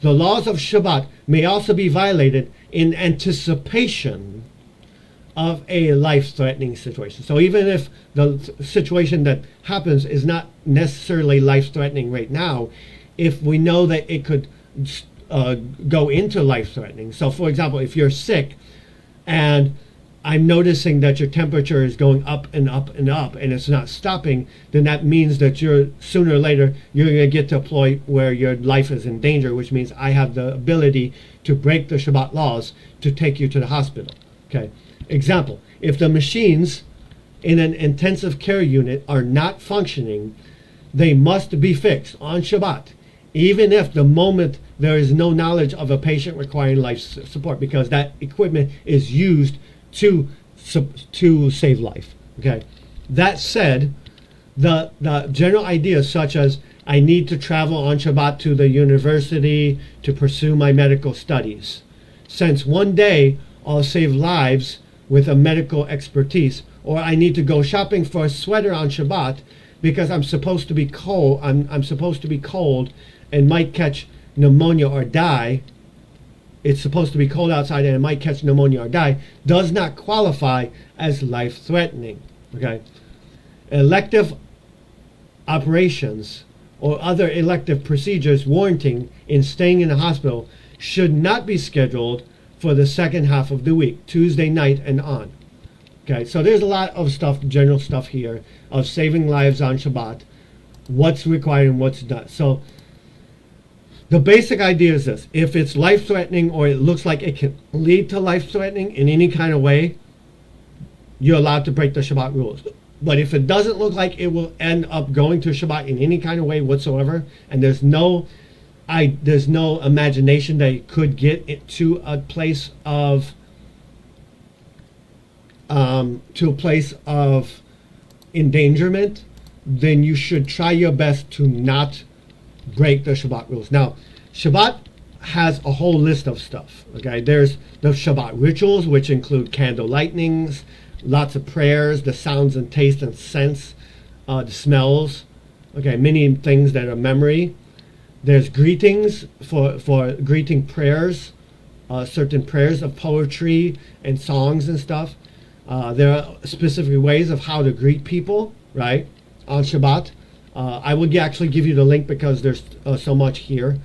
[SPEAKER 1] The laws of Shabbat may also be violated in anticipation of a life-threatening situation. So even if the situation that happens is not necessarily life-threatening right now, if we know that it could go into life-threatening. So for example, if you're sick and I'm noticing that your temperature is going up and up and up and it's not stopping, then that means that sooner or later you're going to get to a point where your life is in danger, which means I have the ability to break the Shabbat laws to take you to the hospital. Okay. Example, if the machines in an intensive care unit are not functioning, they must be fixed on Shabbat, even if the moment there is no knowledge of a patient requiring life support, because that equipment is used to save life. Okay. That said, the general ideas such as I need to travel on Shabbat to the university to pursue my medical studies, since one day I'll save lives with a medical expertise, or I need to go shopping for a sweater on Shabbat because I'm supposed to be cold. I'm supposed to be cold and might catch pneumonia or die. It's supposed to be cold outside and it might catch pneumonia or die, does not qualify as life-threatening. Okay. Elective operations or other elective procedures warranting in staying in the hospital should not be scheduled for the second half of the week, Tuesday night and on. Okay, so there's a lot of stuff, general stuff here of saving lives on Shabbat, what's required and what's not. So the basic idea is this: if it's life-threatening or it looks like it can lead to life-threatening in any kind of way, you're allowed to break the Shabbat rules. But if it doesn't look like it will end up going to Shabbat in any kind of way whatsoever, and there's no imagination that it could get it to a place of endangerment, then you should try your best to not break the Shabbat rules. Now, Shabbat has a whole list of stuff. Okay, there's the Shabbat rituals, which include candle lightnings, lots of prayers, the sounds and taste and sense, the smells. Okay, many things that are memory. There's greetings for greeting prayers, certain prayers of poetry and songs and stuff. There are specific ways of how to greet people, right, on Shabbat. I would actually give you the link because there's so much here.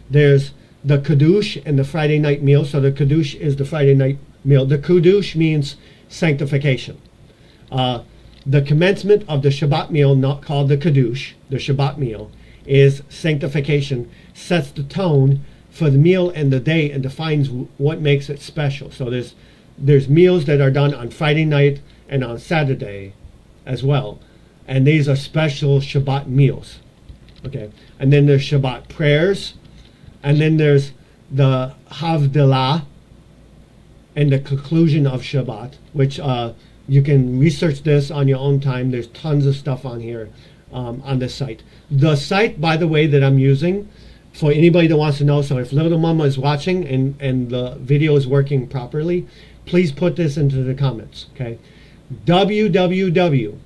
[SPEAKER 1] There's the Kiddush and the Friday night meal. So the Kiddush is the Friday night meal. The Kiddush means sanctification. The commencement of the Shabbat meal, not called the Kiddush, the Shabbat meal, is sanctification, sets the tone for the meal and the day and defines what makes it special. So there's meals that are done on Friday night and on Saturday as well. And these are special Shabbat meals. Okay. And then there's Shabbat prayers. And then there's the Havdalah and the conclusion of Shabbat, which you can research this on your own time. There's tons of stuff on here on the site. The site, by the way, that I'm using for anybody that wants to know. So if Little Mama is watching and the video is working properly, please put this into the comments. Okay, www.shabad.org,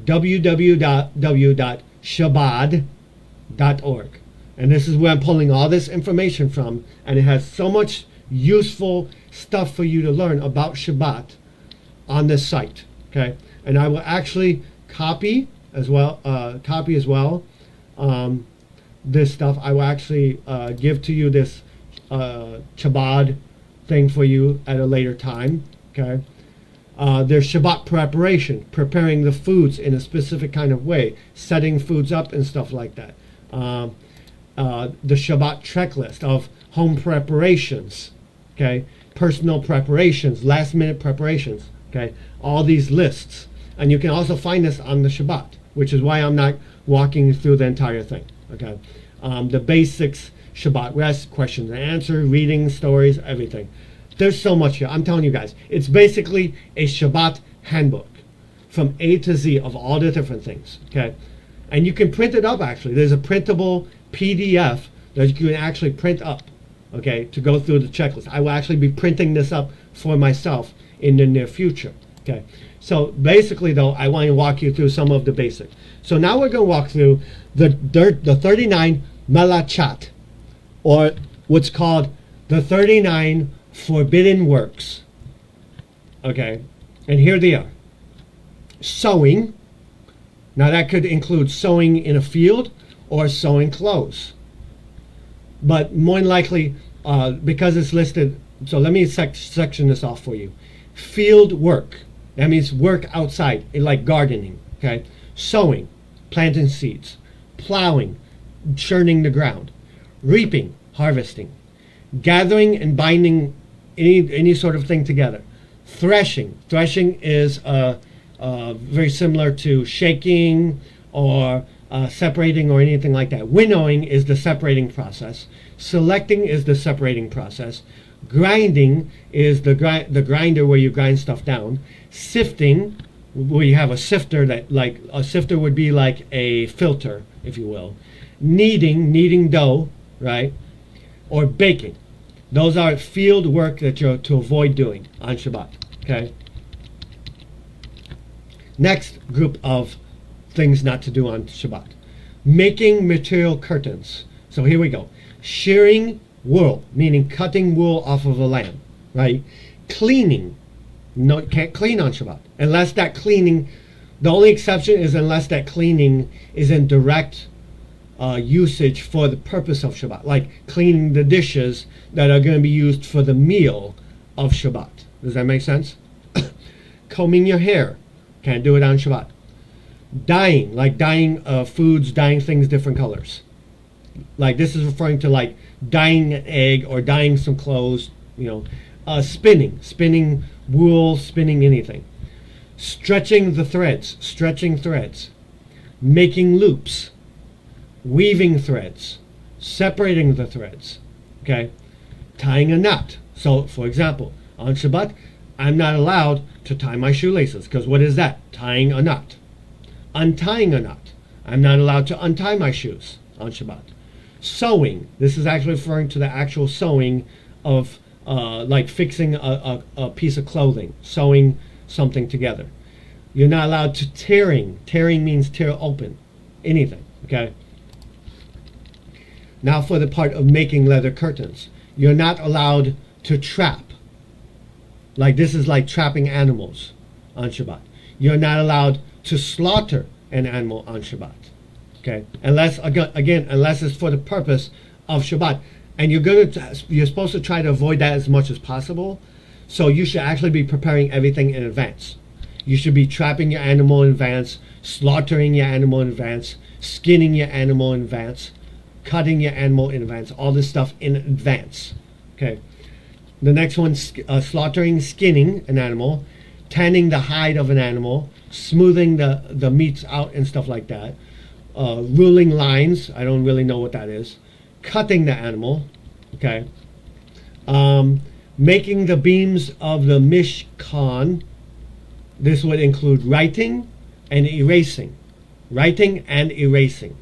[SPEAKER 1] www.shabbat.org. And this is where I'm pulling all this information from, and it has so much useful stuff for you to learn about Shabbat on this site. Okay, and I will actually copy as well. This stuff I will actually give to you, this Shabbat thing for you at a later time. Okay, there's Shabbat preparation, preparing the foods in a specific kind of way, setting foods up and stuff like that. The Shabbat checklist of home preparations, okay, personal preparations, last minute preparations, okay, all these lists. And you can also find this on the Shabbat, which is why I'm not walking you through the entire thing, okay. The basics, Shabbat rest, questions and answers, reading, stories, everything. There's so much here. I'm telling you guys, it's basically a Shabbat handbook from A to Z of all the different things, okay. And you can print it up, actually. There's a printable PDF that you can actually print up, okay, to go through the checklist. I will actually be printing this up for myself in the near future, okay. So basically, though, I want to walk you through some of the basics. So now we're going to walk through the 39 melachat, or what's called the 39 forbidden works, okay. And here they are. Sewing. Now that could include sewing in a field or sewing clothes. But more than likely, because it's listed, so let me section this off for you. Field work, that means work outside, like gardening, okay? Sowing, planting seeds. Plowing, churning the ground. Reaping, harvesting. Gathering and binding any sort of thing together. Threshing is very similar to shaking or separating or anything like that. Winnowing is the separating process. Selecting is the separating process. Grinding is the grinder where you grind stuff down. Sifting, where you have a sifter, that like a sifter would be like a filter, if you will. Kneading dough, right? Or baking. Those are field work that you're to avoid doing on Shabbat, okay? Next group of things not to do on Shabbat. Making material curtains. So here we go. Shearing wool, meaning cutting wool off of a lamb, right? Cleaning. No, you can't clean on Shabbat. Unless that cleaning, the only exception is unless that cleaning is in direct usage for the purpose of Shabbat. Like cleaning the dishes that are going to be used for the meal of Shabbat. Does that make sense? Combing your hair. Can't do it on Shabbat. Dyeing, like dyeing foods, dyeing things different colors. Like this is referring to like dyeing an egg or dyeing some clothes, you know. Spinning wool, spinning anything. Stretching threads. Making loops. Weaving threads. Separating the threads. Okay. Tying a knot. So, for example, on Shabbat, I'm not allowed to tie my shoelaces, because what is that? Tying a knot. Untying a knot. I'm not allowed to untie my shoes on Shabbat. Sewing. This is actually referring to the actual sewing of like fixing a piece of clothing, sewing something together. You're not allowed to tearing. Tearing means tear open. Anything, okay? Now for the part of making leather curtains. You're not allowed to trap. Like this is like trapping animals on Shabbat. You're not allowed to slaughter an animal on Shabbat. Okay? Unless, again, unless it's for the purpose of Shabbat. And you're supposed to try to avoid that as much as possible. So you should actually be preparing everything in advance. You should be trapping your animal in advance, slaughtering your animal in advance, skinning your animal in advance, cutting your animal in advance, all this stuff in advance. Okay. The next one, slaughtering, skinning an animal, tanning the hide of an animal, smoothing the meats out and stuff like that. Ruling lines, I don't really know what that is. Cutting the animal, okay. Making the beams of the Mishkan. This would include writing and erasing. Writing and erasing.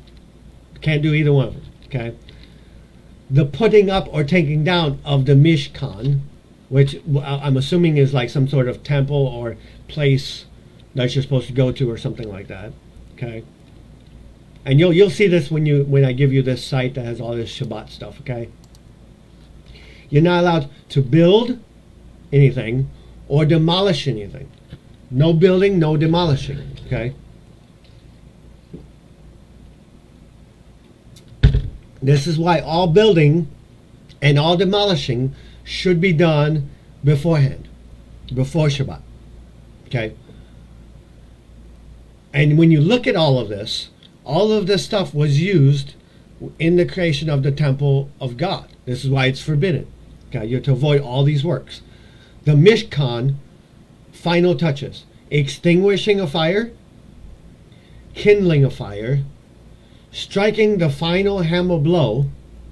[SPEAKER 1] Can't do either one of them. Okay. The putting up or taking down of the Mishkan, which I'm assuming is like some sort of temple or place that you're supposed to go to or something like that. Okay. And you'll see this when I give you this site that has all this Shabbat stuff. Okay. You're not allowed to build anything or demolish anything. No building, no demolishing. Okay. This is why all building and all demolishing should be done beforehand, before Shabbat. Okay? And when you look at all of this stuff was used in the creation of the temple of God. This is why it's forbidden. Okay? You're to avoid all these works. The Mishkan, final touches: extinguishing a fire, kindling a fire, striking the final hammer blow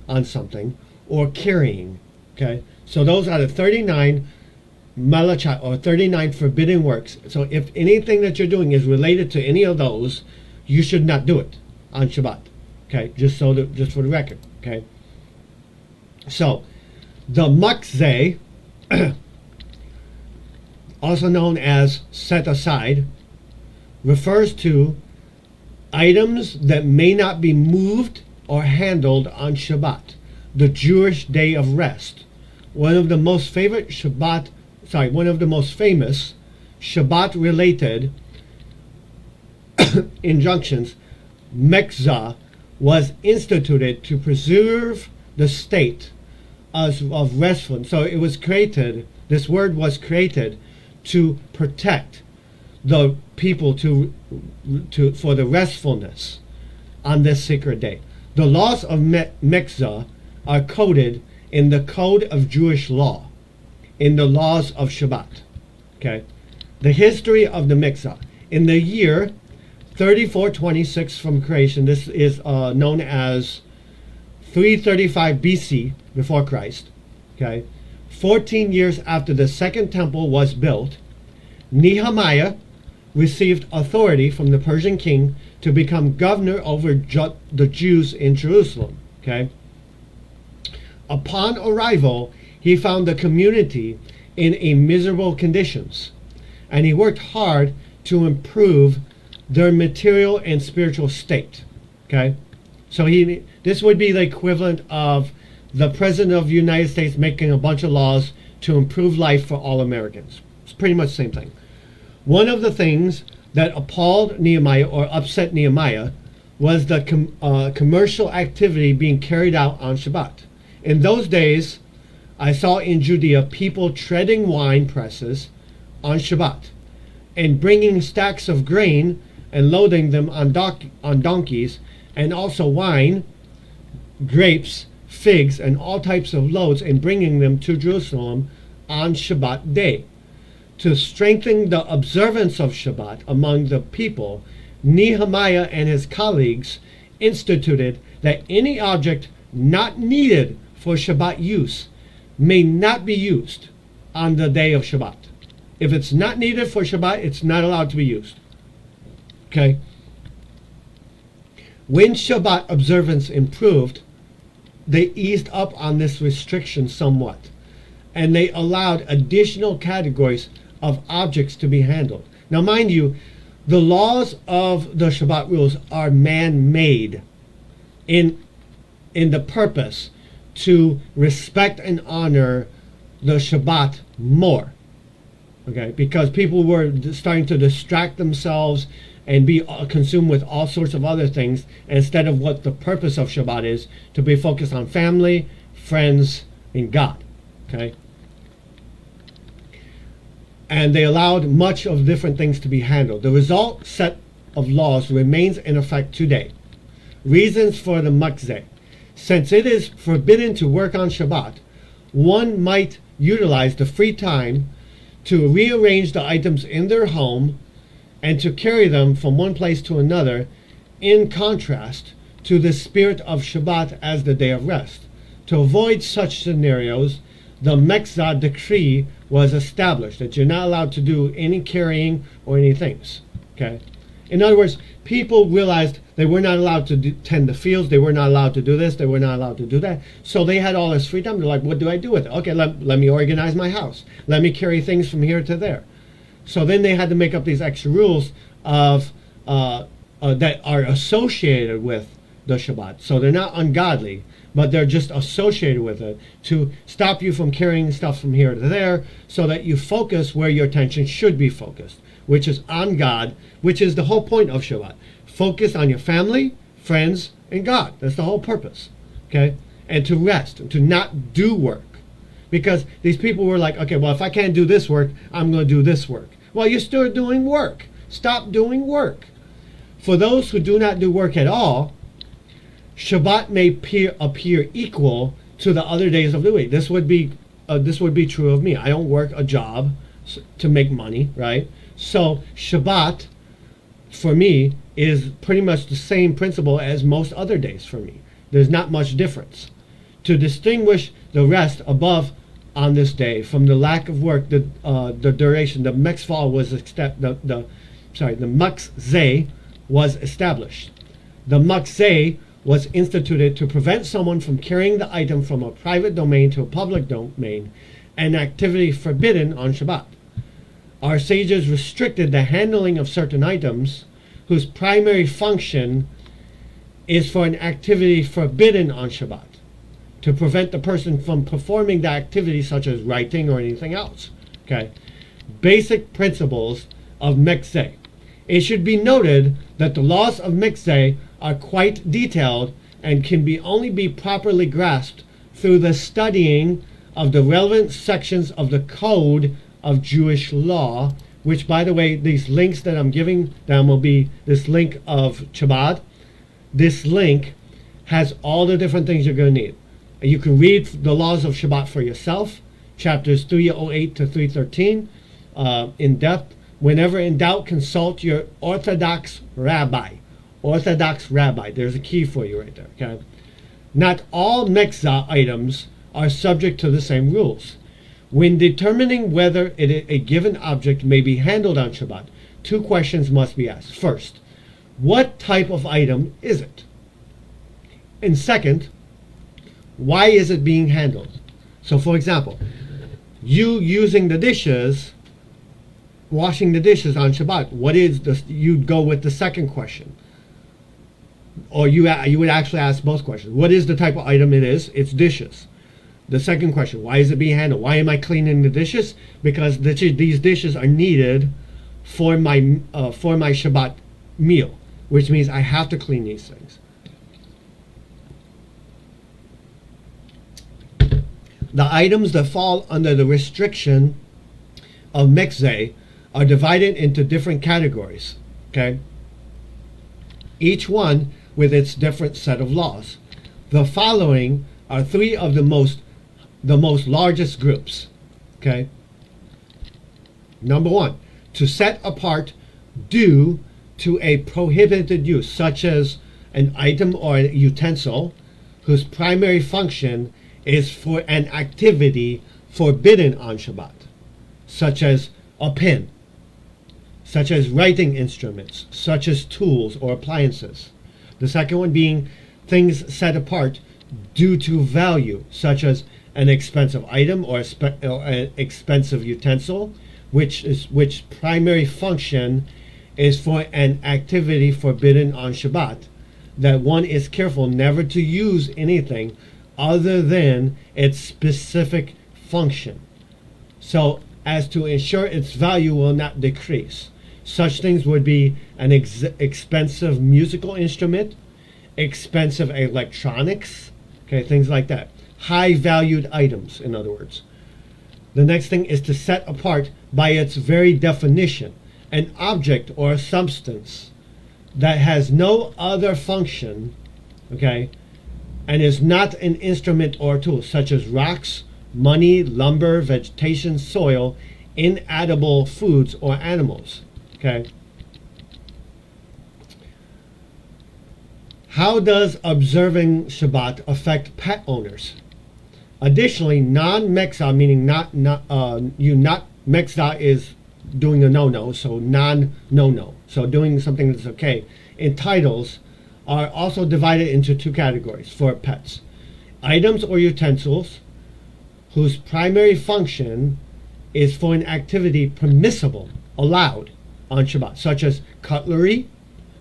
[SPEAKER 1] on something, or carrying. Okay, so those are the 39 malachai, or 39 forbidden works. So if anything that you're doing is related to any of those, you should not do it on Shabbat. Okay, just for the record. Okay, so the makzeh, also known as set aside, refers to items that may not be moved or handled on Shabbat, the Jewish day of rest. One of the most famous Shabbat-related injunctions, Mekzah, was instituted to preserve the state of restfulness. So it was created, this word was created to protect the people for the restfulness on this sacred day. The laws of Mekzah are coded in the Code of Jewish Law, in the laws of Shabbat. Okay, the history of the Mekzah. In the year 3426 from creation, this is known as 335 BC, before Christ. Okay, 14 years after the second temple was built, Nehemiah received authority from the Persian king to become governor over the Jews in Jerusalem. Okay. Upon arrival, he found the community in a miserable conditions, and he worked hard to improve their material and spiritual state. Okay, so this would be the equivalent of the President of the United States making a bunch of laws to improve life for all Americans. It's pretty much the same thing. One of the things that appalled Nehemiah or upset Nehemiah was the commercial activity being carried out on Shabbat. In those days, I saw in Judea people treading wine presses on Shabbat and bringing stacks of grain and loading them on donkeys, and also wine, grapes, figs, and all types of loads, and bringing them to Jerusalem on Shabbat day. To strengthen the observance of Shabbat among the people, Nehemiah and his colleagues instituted that any object not needed for Shabbat use may not be used on the day of Shabbat. If it's not needed for Shabbat, it's not allowed to be used. Okay? When Shabbat observance improved, they eased up on this restriction somewhat, and they allowed additional categories of objects to be handled. Now, mind you, the laws of the Shabbat rules are man-made in the purpose to respect and honor the Shabbat more. Okay, because people were starting to distract themselves and be consumed with all sorts of other things instead of what the purpose of Shabbat is, to be focused on family, friends, and God. Okay? And they allowed much of different things to be handled. The result set of laws remains in effect today. Reasons for the makzeh. Since it is forbidden to work on Shabbat, one might utilize the free time to rearrange the items in their home and to carry them from one place to another, in contrast to the spirit of Shabbat as the day of rest. To avoid such scenarios, the Mekzah decree was established, that you're not allowed to do any carrying or any things. Okay? In other words, people realized they were not allowed to tend the fields, they were not allowed to do this, they were not allowed to do that. So they had all this freedom. They're like, what do I do with it? Okay, let me organize my house. Let me carry things from here to there. So then they had to make up these extra rules of that are associated with the Shabbat. So they're not ungodly, but they're just associated with it to stop you from carrying stuff from here to there, so that you focus where your attention should be focused, which is on God, which is the whole point of Shabbat. Focus on your family, friends, and God. That's the whole purpose. Okay? And to rest, and to not do work. Because these people were like, okay, well, if I can't do this work, I'm going to do this work. Well, you're still doing work. Stop doing work. For those who do not do work at all, Shabbat may appear equal to the other days of the week. This would be true of me. I don't work a job to make money, right? So Shabbat, for me, is pretty much the same principle as most other days for me. There's not much difference. To distinguish the rest above on this day from the lack of work, the duration, the Mekzah was the Mekzeh was established. The Mekzeh was instituted to prevent someone from carrying the item from a private domain to a public domain, an activity forbidden on Shabbat. Our sages restricted the handling of certain items whose primary function is for an activity forbidden on Shabbat, to prevent the person from performing the activity such as writing or anything else. Okay? Basic principles of Mekzeh. It should be noted that the laws of Mekzeh are quite detailed and can only be properly grasped through the studying of the relevant sections of the Code of Jewish Law, which, by the way, these links that I'm giving them will be this link of Chabad. This link has all the different things you're going to need. You can read the laws of Shabbat for yourself, chapters 308 to 313, in depth. Whenever in doubt, consult your Orthodox rabbi. Orthodox rabbi. There's a key for you right there. Okay. Not all Mekzah items are subject to the same rules. When determining whether a given object may be handled on Shabbat, two questions must be asked. First, what type of item is it? And second, why is it being handled? So, for example, you using the dishes, washing the dishes on Shabbat, what is the? You'd go with the second question, or you would actually ask both questions. What is the type of item it is? It's dishes. The second question, why is it being handled? Why am I cleaning the dishes? Because these dishes are needed for my Shabbat meal, which means I have to clean these things. The items that fall under the restriction of Mekzeh are divided into different categories. Okay, each one with its different set of laws. The following are three of the most largest groups. Okay. Number one, to set apart due to a prohibited use, such as an item or a utensil whose primary function is for an activity forbidden on Shabbat, such as a pen, such as writing instruments, such as tools or appliances. The second one being things set apart due to value, such as an expensive item or an expensive utensil, which primary function is for an activity forbidden on Shabbat, that one is careful never to use anything other than its specific function, so as to ensure its value will not decrease. Such things would be an expensive musical instrument, expensive electronics, okay, things like that. High valued items, in other words. The next thing is to set apart by its very definition an object or a substance that has no other function, okay, and is not an instrument or tool, such as rocks, money, lumber, vegetation, soil, inedible foods, or animals. Okay. How does observing Shabbat affect pet owners? Additionally, non-meksa, meaning meksa is doing a no-no, so non-no-no, so doing something that's okay, in titles are also divided into two categories for pets. Items or utensils whose primary function is for an activity permissible, allowed on Shabbat, such as cutlery,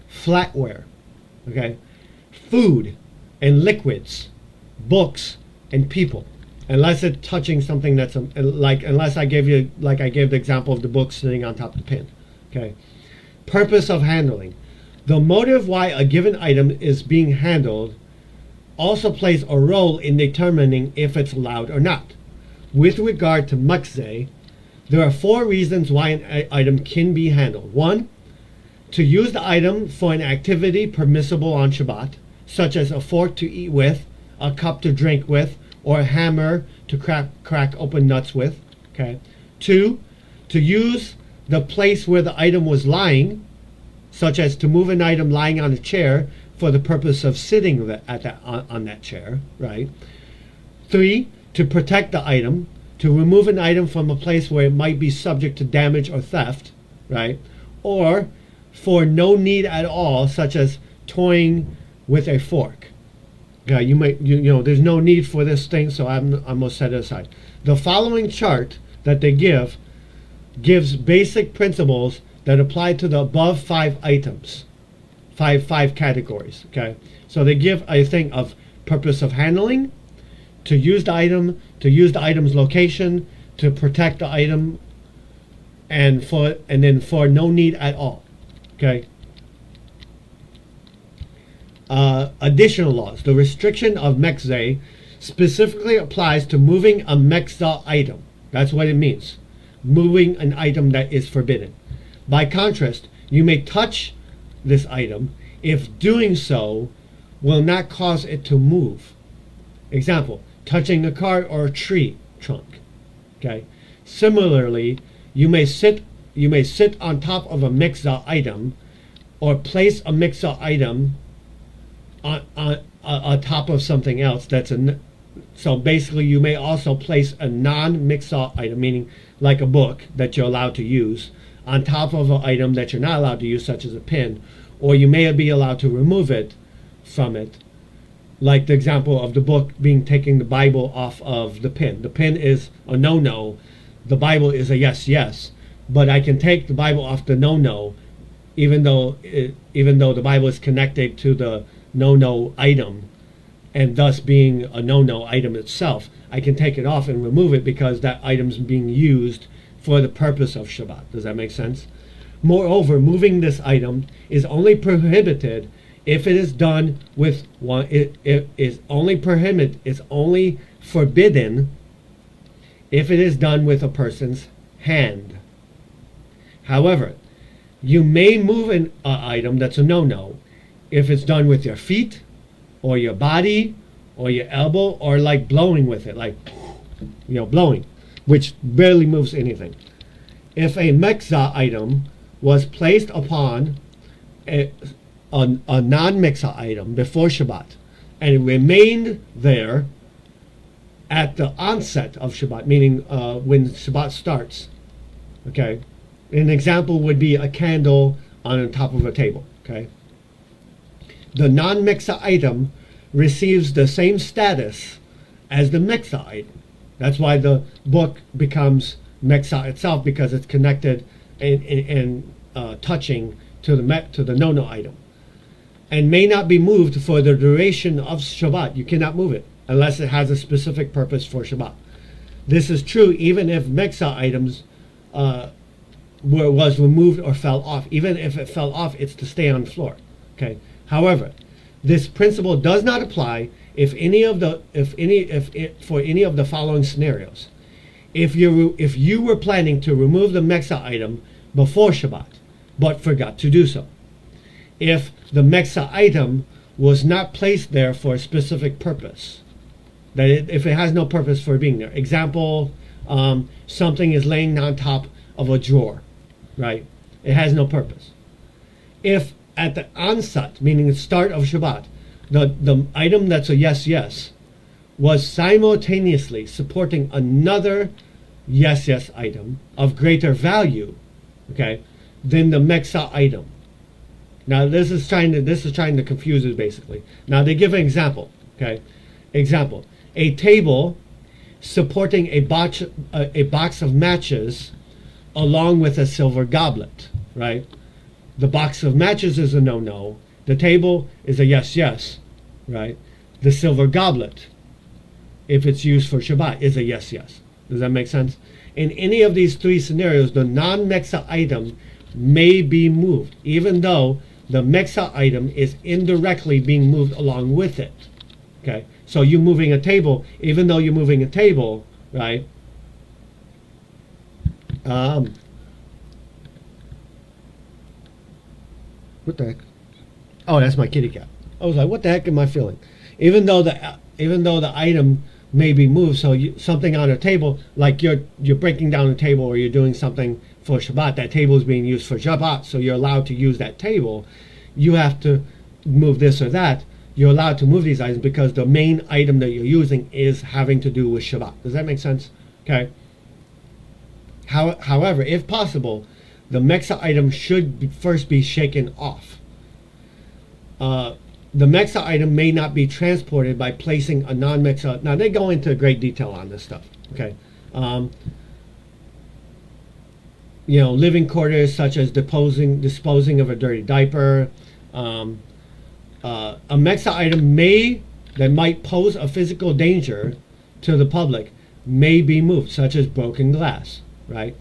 [SPEAKER 1] flatware, okay, food and liquids, books and people, unless it's touching something that's unless I gave the example of the book sitting on top of the pin. Okay. Purpose of handling. The motive why a given item is being handled also plays a role in determining if it's allowed or not. With regard to mekzeh, there are 4 reasons why an item can be handled. 1, to use the item for an activity permissible on Shabbat, such as a fork to eat with, a cup to drink with, or a hammer to crack open nuts with. Okay. 2, to use the place where the item was lying, such as to move an item lying on a chair for the purpose of sitting on that chair, right? 3, to protect the item, to remove an item from a place where it might be subject to damage or theft, right? Or for no need at all, such as toying with a fork. Yeah, you know, there's no need for this thing, so I'm gonna set it aside. The following chart that they gives basic principles that apply to the above 5 items, five categories. Okay, so they give a thing of purpose of handling, to use the item, to use the item's location, to protect the item, and then for no need at all. Okay. Additional laws. The restriction of mekzeh specifically applies to moving a mekzah item. That's what it means. Moving an item that is forbidden. By contrast, you may touch this item if doing so will not cause it to move. Example, touching a car or a tree trunk. Okay. Similarly, you may sit on top of a mekzah item or place a mekzah item on top of something else so basically you may also place a non-mekzah item, meaning like a book that you're allowed to use, on top of an item that you're not allowed to use, such as a pin, or you may be allowed to remove it from it, like the example of the book taking the Bible off of the pin. The pin is a no-no, the Bible is a yes, but I can take the Bible off the no-no even though the Bible is connected to the no-no item, and thus being a no-no item itself. I can take it off and remove it because that item's being used for the purpose of Shabbat. Does that make sense? Moreover, moving this item is only prohibited if it is done with one. It is only prohibited. It's only forbidden if it is done with a person's hand. However, you may move an item that's a no-no if it's done with your feet or your body or your elbow, or like blowing with it, like, blowing, which barely moves anything. If a mekzah item was placed upon a non-mekzah item before Shabbat and it remained there at the onset of Shabbat, meaning when Shabbat starts, okay, an example would be a candle on the top of a table, okay? The non-mekzah item receives the same status as the mekzah item. That's why the book becomes mekzah itself, because it's connected and touching to the no-no item, and may not be moved for the duration of Shabbat. You cannot move it unless it has a specific purpose for Shabbat. This is true even if mekzah items was removed or fell off. Even if it fell off, it's to stay on the floor. Okay. However, this principle does not apply for any of the following scenarios. If you were planning to remove the mekzah item before Shabbat, but forgot to do so. If the mekzah item was not placed there for a specific purpose, if it has no purpose for being there. Example, something is laying on top of a drawer, right? It has no purpose. If at the onset, meaning the start of Shabbat, the item that's a yes, was simultaneously supporting another yes yes item of greater value, okay, than the Meksa item. Now this is trying to confuse it basically. Now they give an example, okay? Example: a table supporting a box of matches along with a silver goblet, right? The box of matches is a no-no. The table is a yes yes, right? The silver goblet, if it's used for Shabbat, is a yes yes. Does that make sense? In any of these three scenarios, the non-Meksa item may be moved, even though the Meksa item is indirectly being moved along with it. Okay, so you moving a table, even though you're moving a table, right? What the heck? Oh, that's my kitty cat. I was like, what the heck am I feeling? Even though the item may be moved, so something on a table, like you're breaking down a table or you're doing something for Shabbat, that table is being used for Shabbat, so you're allowed to use that table. You have to move this or that. You're allowed to move these items because the main item that you're using is having to do with Shabbat. Does that make sense? Okay. However, if possible, the Meksa item should first be shaken off. The Meksa item may not be transported by placing a non-Meksa. Now they go into great detail on this stuff. Okay. Living quarters such as disposing of a dirty diaper. A Meksa item that might pose a physical danger to the public may be moved, such as broken glass, right?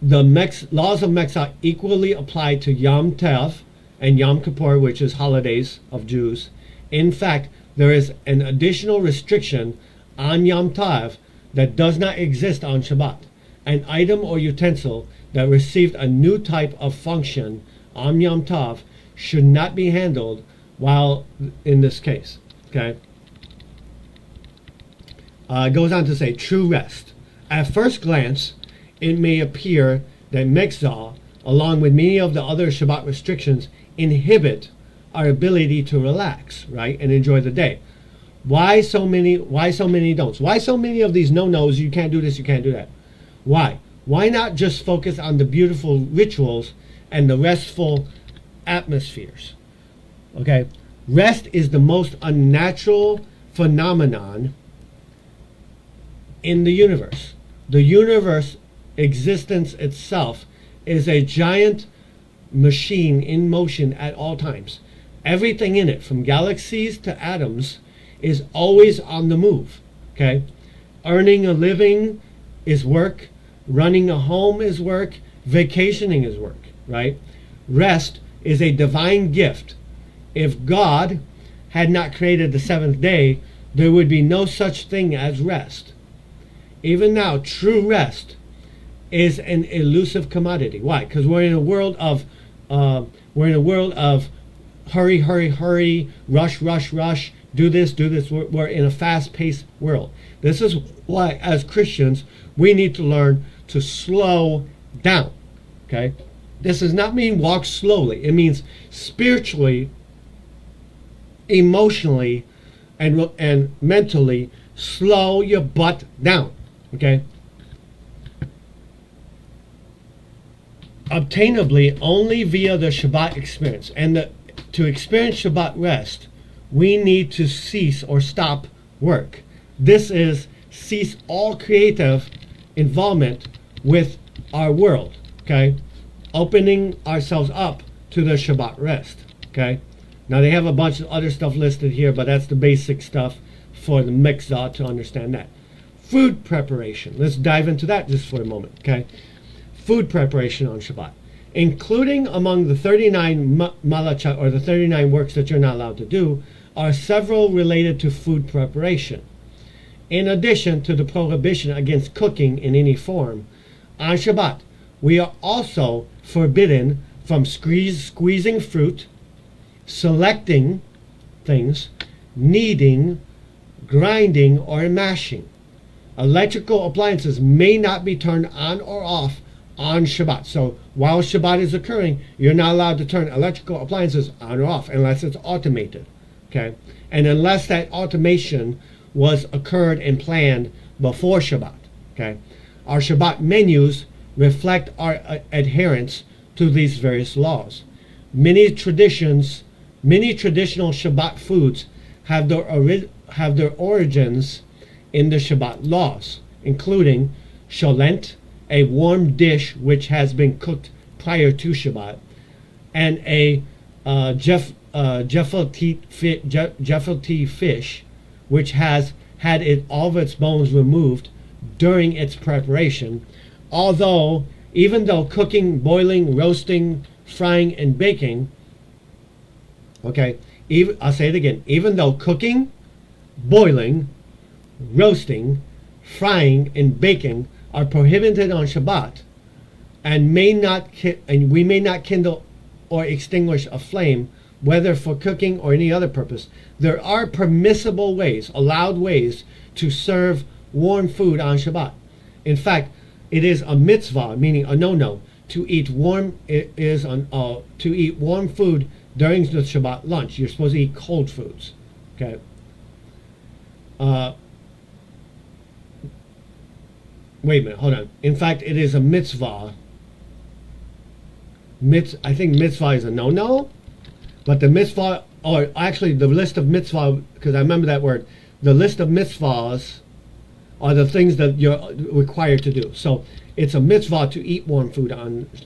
[SPEAKER 1] The laws of Meksa equally apply to Yom Tov and Yom Kippur, which is holidays of Jews. In fact, there is an additional restriction on Yom Tov that does not exist on Shabbat. An item or utensil that received a new type of function on Yom Tov should not be handled while in this case. Okay. It goes on to say true rest. At first glance, it may appear that Meksa, along with many of the other Shabbat restrictions, inhibit our ability to relax, right, and enjoy the day. Why so many don'ts? Why so many of these no-nos? You can't do this, you can't do that. Why? Why not just focus on the beautiful rituals and the restful atmospheres? Okay, rest is the most unnatural phenomenon in the universe. The universe existence itself is a giant machine in motion at all times. Everything in it, from galaxies to atoms, is always on the move. Okay, earning a living is work, running a home is work, vacationing is work, right? Rest is a divine gift. If God had not created the seventh day, there would be no such thing as rest. Even now, true rest is an elusive commodity. Why? Because we're in a world of hurry, hurry, hurry, rush, rush, rush, do this, do this. We're in a fast-paced world. This is why, as Christians, we need to learn to slow down. Okay? This does not mean walk slowly. It means spiritually, emotionally, and mentally slow your butt down. Okay? Obtainably only via the Shabbat experience. And to experience Shabbat rest, we need to cease or stop work. This is cease all creative involvement with our world. Okay? Opening ourselves up to the Shabbat rest. Okay? Now they have a bunch of other stuff listed here, but that's the basic stuff for the Mikzah to understand that. Food preparation. Let's dive into that just for a moment. Okay? Food preparation on Shabbat, including among the 39 malachot, or the 39 works that you're not allowed to do, are several related to food preparation. In addition to the prohibition against cooking in any form, on Shabbat, we are also forbidden from squeezing fruit, selecting things, kneading, grinding, or mashing. Electrical appliances may not be turned on or off on Shabbat. So while Shabbat is occurring, you're not allowed to turn electrical appliances on or off unless it's automated. Okay? And unless that automation was occurred and planned before Shabbat. Okay, our Shabbat menus reflect our adherence to these various laws. Many traditional Shabbat foods have their origins in the Shabbat laws, including sholent, a warm dish which has been cooked prior to Shabbat, and a gefilte fish, which has had all of its bones removed during its preparation. Even though cooking, boiling, roasting, frying, and baking, I'll say it again, even though cooking, boiling, roasting, frying, and baking are prohibited on Shabbat, and we may not kindle or extinguish a flame, whether for cooking or any other purpose, there are permissible ways, allowed ways, to serve warm food on Shabbat. In fact, it is a mitzvah, meaning a no-no, to eat warm food during the Shabbat lunch. You're supposed to eat cold foods. Okay. Wait a minute, hold on. In fact, it is a mitzvah. I think mitzvah is a no-no, but the mitzvah, or actually the list of mitzvah, because I remember that word, the list of mitzvahs are the things that you're required to do. So it's a mitzvah to eat warm food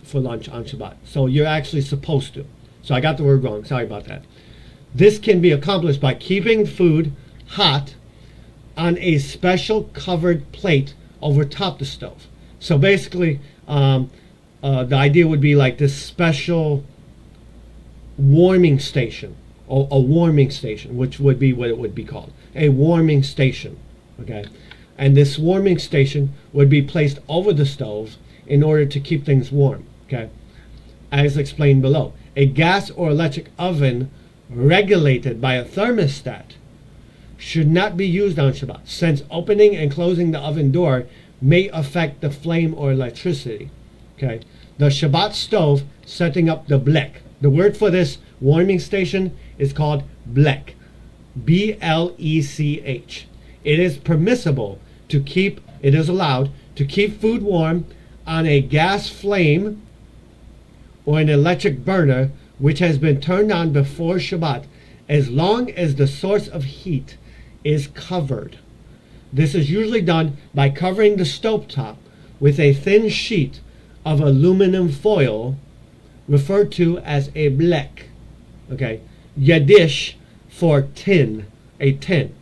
[SPEAKER 1] for lunch on Shabbat. So you're actually supposed to. So I got the word wrong. Sorry about that. This can be accomplished by keeping food hot on a special covered plate over top the stove. So basically, the idea would be like this special warming station, or a warming station, which would be what it would be called, a warming station. Okay, and this warming station would be placed over the stove in order to keep things warm. Okay, as explained below, a gas or electric oven regulated by a thermostat should not be used on Shabbat, since opening and closing the oven door may affect the flame or electricity. Okay, the Shabbat stove setting up the blek. The word for this warming station is called blek, B-L-E-C-H. It is allowed to keep food warm on a gas flame or an electric burner which has been turned on before Shabbat, as long as the source of heat is covered. This is usually done by covering the stovetop with a thin sheet of aluminum foil referred to as a blek. Okay, Yiddish for tin, a tin.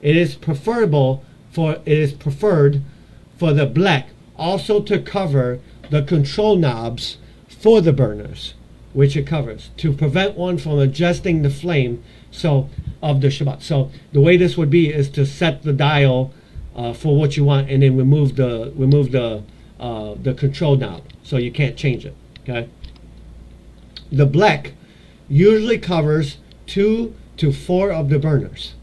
[SPEAKER 1] It is preferred for the blek also to cover the control knobs for the burners, which it covers, to prevent one from adjusting the flame of the Shabbat. So the way this would be is to set the dial for what you want, and then remove the control knob, so you can't change it. Okay. The blek usually covers 2 to 4 of the burners,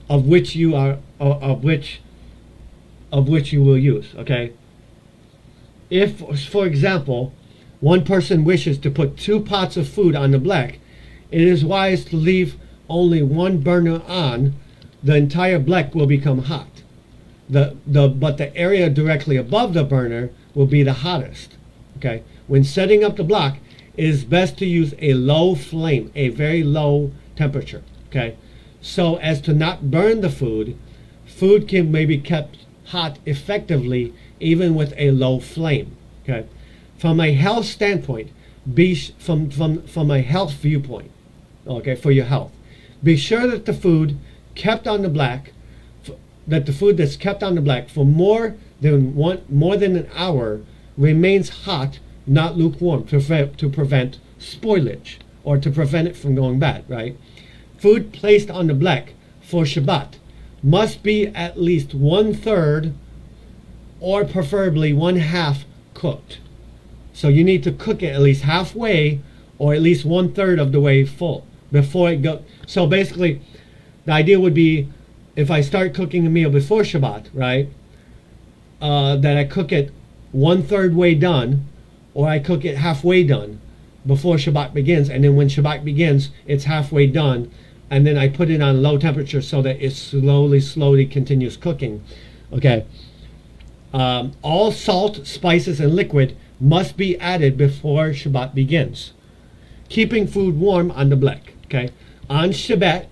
[SPEAKER 1] of which you will use. Okay. If, for example, one person wishes to put 2 pots of food on the blek, it is wise to leave only one burner on. The entire blek will become hot. But the area directly above the burner will be the hottest. Okay. When setting up the block, it is best to use a low flame, a very low temperature. Okay, so as to not burn the food. Food can maybe kept hot effectively even with a low flame. Okay, from a health standpoint, from a health viewpoint. Okay, for your health, be sure that the food kept on the blek, that the food that's kept on the blek for more than an hour remains hot, not lukewarm, to prevent spoilage, or to prevent it from going bad, right? Food placed on the blek for Shabbat must be at least 1/3 or preferably 1/2 cooked. So you need to cook it at least halfway, or at least 1/3 of the way full before it goes. So basically, the idea would be, if I start cooking a meal before Shabbat, right, that I cook it 1/3 way done, or I cook it halfway done before Shabbat begins, and then when Shabbat begins, it's halfway done and then I put it on low temperature so that it slowly continues cooking. Okay. All salt, spices, and liquid must be added before Shabbat begins. Keeping food warm on the blek. Okay. On Shabbat,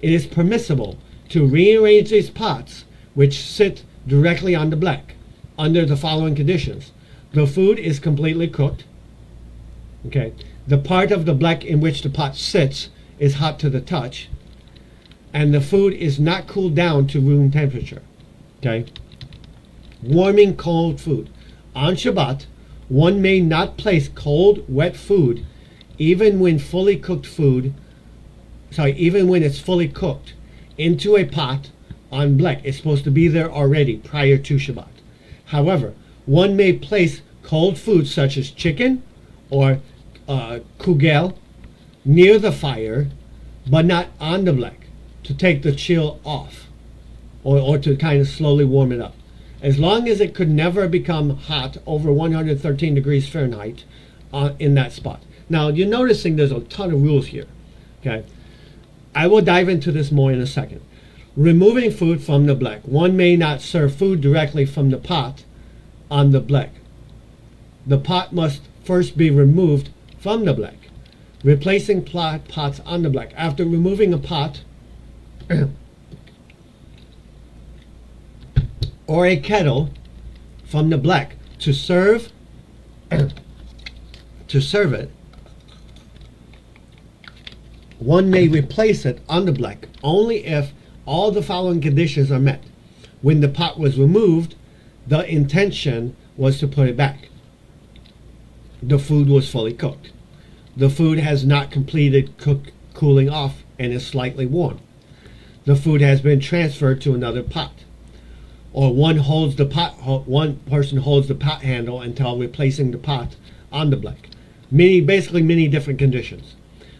[SPEAKER 1] it is permissible to rearrange these pots which sit directly on the blek under the following conditions. The food is completely cooked. Okay. The part of the blek in which the pot sits is hot to the touch, and the food is not cooled down to room temperature. Okay. Warming cold food. On Shabbat, one may not place cold, wet food even when it's fully cooked, into a pot on blek. It's supposed to be there already prior to Shabbat. However, one may place cold food such as chicken or kugel near the fire, but not on the blek, to take the chill off, or to kind of slowly warm it up. As long as it could never become hot over 113 degrees Fahrenheit in that spot. Now, you're noticing there's a ton of rules here. Okay, I will dive into this more in a second. Removing food from the blek. One may not serve food directly from the pot on the blek. The pot must first be removed from the blek. Replacing pots on the blek. After removing a pot or a kettle from the blek to serve it, one may replace it on the blek only if all the following conditions are met. When the pot was removed, the intention was to put it back. The food was fully cooked. The food has not completed cooling off and is slightly warm. The food has been transferred to another pot. Or one person holds the pot handle until replacing the pot on the blek. Basically many different conditions.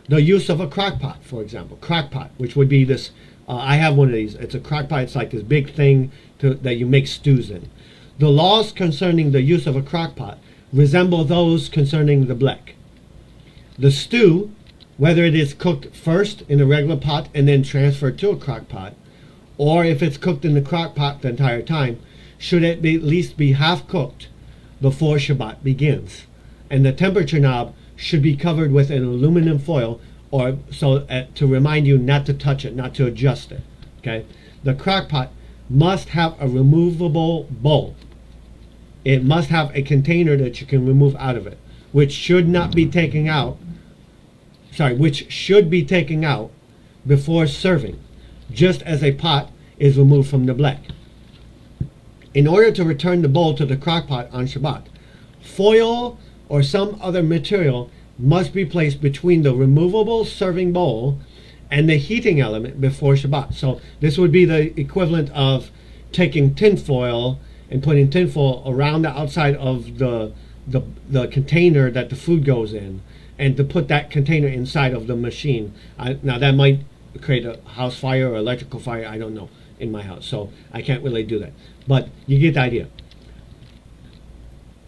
[SPEAKER 1] The use of a crock pot, for example. Crock pot, which would be this, I have one of these. It's a crock pot. It's like this big thing that you make stews in. The laws concerning the use of a crock pot resemble those concerning the blek. The stew, whether it is cooked first in a regular pot and then transferred to a crock pot, or if it's cooked in the crock pot the entire time, should at least be half cooked before Shabbat begins. And the temperature knob should be covered with an aluminum foil, or to remind you not to touch it, not to adjust it. Okay. The crock pot must have a removable bowl. It must have a container that you can remove out of it, which should be taken out before serving, just as a pot is removed from the blek. In order to return the bowl to the crock pot on Shabbat, foil or some other material must be placed between the removable serving bowl and the heating element before Shabbat. So this would be the equivalent of taking tin foil and putting tin foil around the outside of the container that the food goes in, and to put that container inside of the machine. Now that might create a house fire or electrical fire, I don't know, in my house, so I can't really do that. But you get the idea.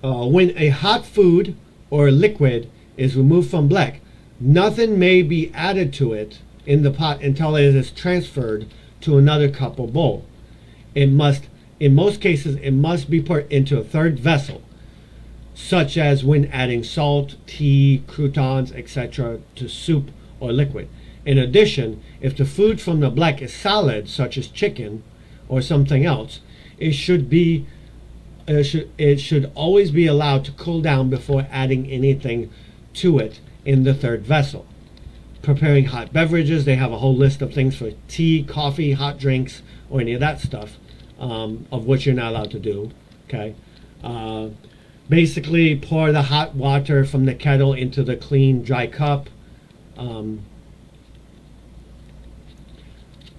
[SPEAKER 1] When a hot food or liquid is removed from blek, nothing may be added to it in the pot until it is transferred to another cup or bowl. In most cases, it must be put into a third vessel, such as when adding salt, tea, croutons, etc. to soup or liquid. In addition, if the food from the blek is solid, such as chicken or something else, it should always be allowed to cool down before adding anything to it in the third vessel. Preparing hot beverages, they have a whole list of things for tea, coffee, hot drinks, or any of that stuff, of which you're not allowed to do. Okay. Basically, pour the hot water from the kettle into the clean, dry cup.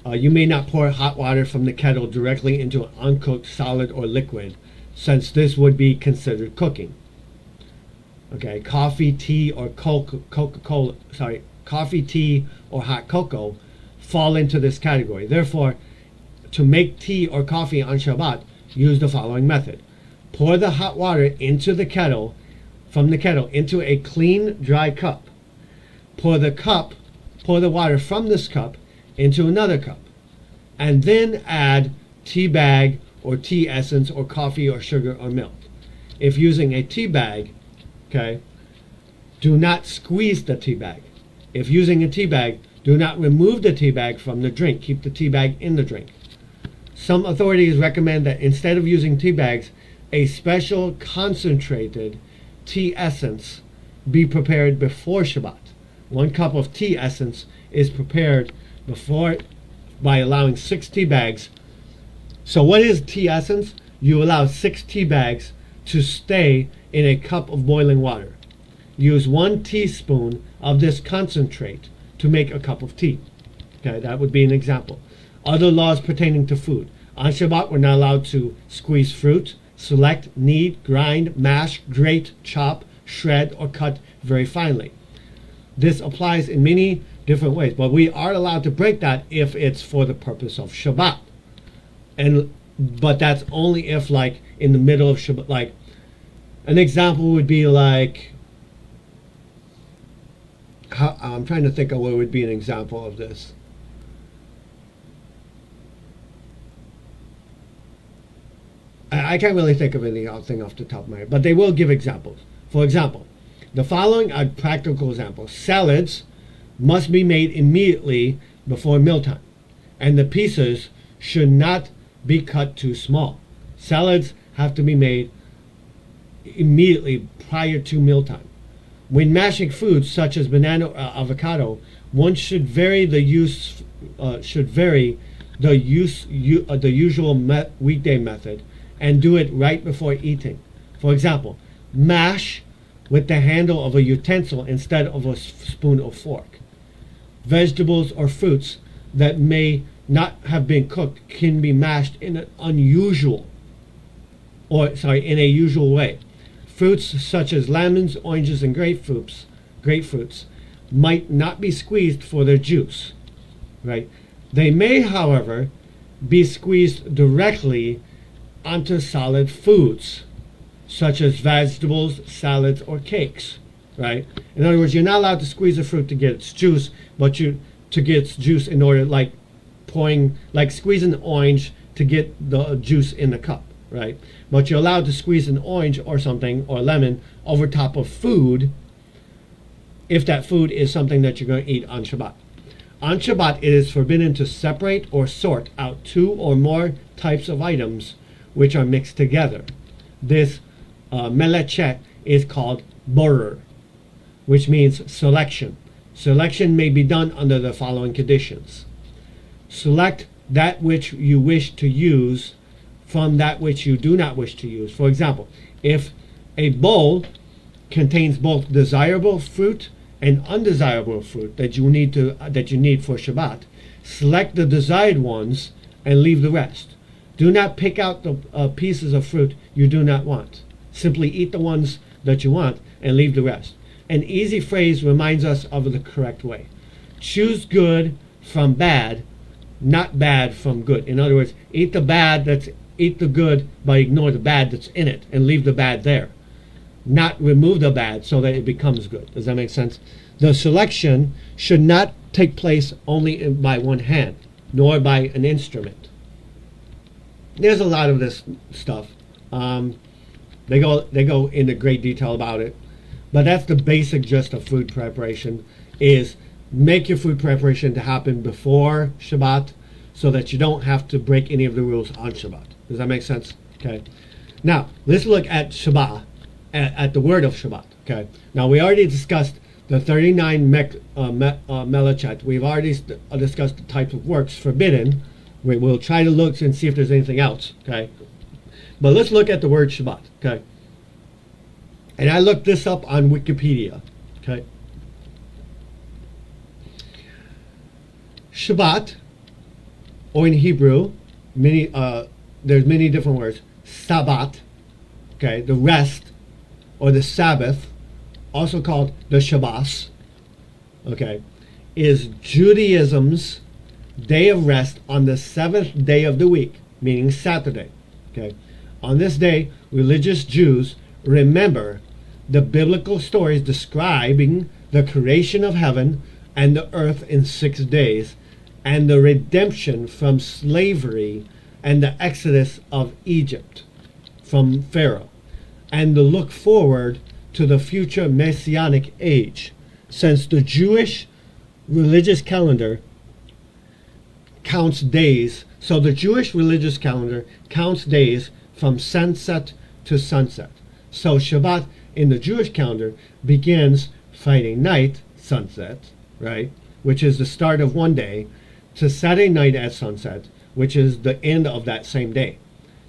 [SPEAKER 1] You may not pour hot water from the kettle directly into an uncooked solid or liquid, since this would be considered cooking. Okay, coffee, tea, or coffee, tea, or hot cocoa fall into this category. Therefore, to make tea or coffee on Shabbat, use the following method. Pour the hot water from the kettle into a clean, dry cup. Pour the cup pour the water from this cup into another cup, and then add tea bag or tea essence or coffee or sugar or milk. If using a tea bag, okay, do not squeeze the tea bag. If using a tea bag, do not remove the tea bag from the drink. Keep the tea bag in the drink. Some authorities recommend that instead of using tea bags, a special concentrated tea essence be prepared before Shabbat. 1 cup of tea essence is prepared before by allowing 6 tea bags. So what is tea essence? You allow 6 tea bags to stay in a cup of boiling water. Use 1 teaspoon of this concentrate to make a cup of tea. Okay, that would be an example. Other laws pertaining to food. On Shabbat, we're not allowed to squeeze fruit, select, knead, grind, mash, grate, chop, shred, or cut very finely. This applies in many different ways, but we are allowed to break that if it's for the purpose of Shabbat. But that's only if, like, in the middle of Shabbat, like, an example would be like, I'm trying to think of what would be an example of this. I can't really think of anything off the top of my head, but they will give examples. For example, the following are practical examples. Salads must be made immediately before mealtime, and the pieces should not be cut too small. Salads have to be made immediately prior to mealtime. When mashing foods such as banana or avocado, one should vary the usual weekday method and do it right before eating. For example, mash with the handle of a utensil instead of a spoon or fork. Vegetables or fruits that may not have been cooked can be mashed in an in a usual way. Fruits such as lemons, oranges, and grapefruits might not be squeezed for their juice, right? They may, however, be squeezed directly onto solid foods, such as vegetables, salads, or cakes, right? In other words, you're not allowed to squeeze a fruit to get its juice, but to get its juice in order, like squeezing an orange to get the juice in the cup, right? But you're allowed to squeeze an orange or something, or lemon, over top of food if that food is something that you're going to eat on Shabbat. On Shabbat, it is forbidden to separate or sort out 2 or more types of items which are mixed together. This melechet is called borer, which means selection. Selection may be done under the following conditions. Select that which you wish to use from that which you do not wish to use. For example, if a bowl contains both desirable fruit and undesirable fruit that you need for Shabbat, select the desired ones and leave the rest. Do not pick out the pieces of fruit you do not want. Simply eat the ones that you want and leave the rest. An easy phrase reminds us of the correct way. Choose good from bad, not bad from good. In other words, eat the good, but ignore the bad that's in it and leave the bad there. Not remove the bad so that it becomes good. Does that make sense? The selection should not take place only by one hand, nor by an instrument. There's a lot of this stuff. They go into great detail about it, but that's the basic gist of food preparation: is make your food preparation to happen before Shabbat, so that you don't have to break any of the rules on Shabbat. Does that make sense? Okay. Now let's look at Shabbat, at the word of Shabbat. Okay. Now we already discussed the 39 melechet. We've already discussed the types of works forbidden. We'll try to look and see if there's anything else, okay? But let's look at the word Shabbat, okay? And I looked this up on Wikipedia, okay? Shabbat, or in Hebrew, there's many different words. Sabbat, okay, the rest, or the Sabbath, also called the Shabbos, okay, is Judaism's day of rest on the 7th day of the week, meaning Saturday. Okay. On this day, religious Jews remember the biblical stories describing the creation of heaven, and the earth in 6 days, and the redemption from slavery and the exodus of Egypt from Pharaoh, and the look forward to the future messianic age, since the Jewish religious calendar counts days. So the Jewish religious calendar counts days from sunset to sunset. So Shabbat in the Jewish calendar begins Friday night, sunset, right, which is the start of one day, to Saturday night at sunset, which is the end of that same day.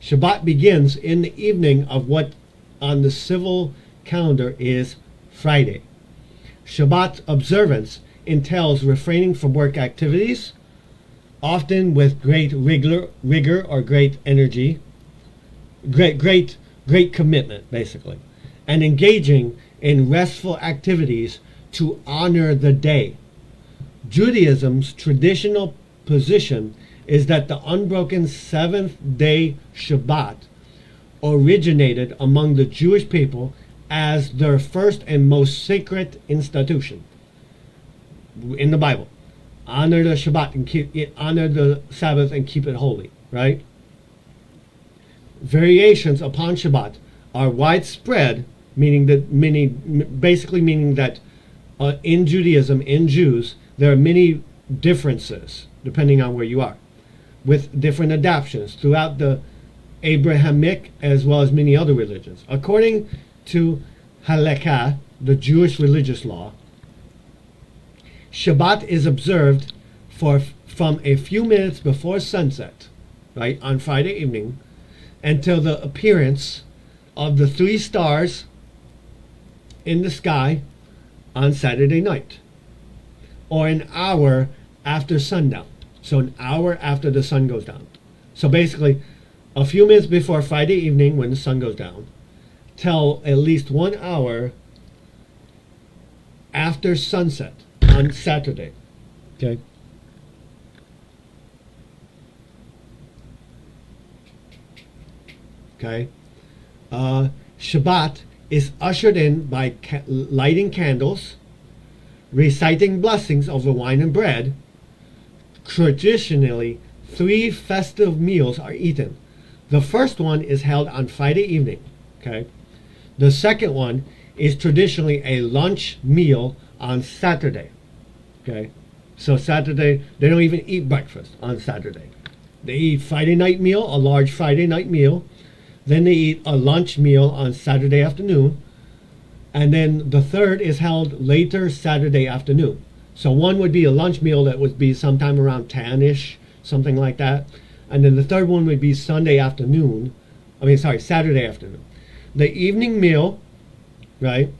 [SPEAKER 1] Shabbat begins in the evening of what on the civil calendar is Friday. Shabbat observance entails refraining from work activities, often with great rigor or great energy, great commitment, basically, and engaging in restful activities to honor the day. Judaism's traditional position is that the unbroken seventh-day Shabbat originated among the Jewish people as their first and most sacred institution in the Bible. Honor the Shabbat and honor the Sabbath and keep it holy, right? Variations upon Shabbat are widespread, meaning that in Judaism, in Jews, there are many differences depending on where you are, with different adaptations throughout the Abrahamic as well as many other religions. According to Halakha, the Jewish religious law, Shabbat is observed from a few minutes before sunset, right, on Friday evening, until the appearance of the 3 stars in the sky on Saturday night, or an hour after sundown. So an hour after the sun goes down. So basically, a few minutes before Friday evening when the sun goes down, till at least 1 hour after sunset on Saturday. Okay? Okay? Shabbat is ushered in by lighting candles, reciting blessings over wine and bread. Traditionally, 3 festive meals are eaten. The first one is held on Friday evening. Okay? The second one is traditionally a lunch meal on Saturday. Okay? So Saturday, they don't even eat breakfast on Saturday. They eat Friday night meal, a large Friday night meal. Then they eat a lunch meal on Saturday afternoon. And then the third is held later Saturday afternoon. So one would be a lunch meal that would be sometime around 10-ish, something like that. And then the third one would be Saturday afternoon. The evening meal, right,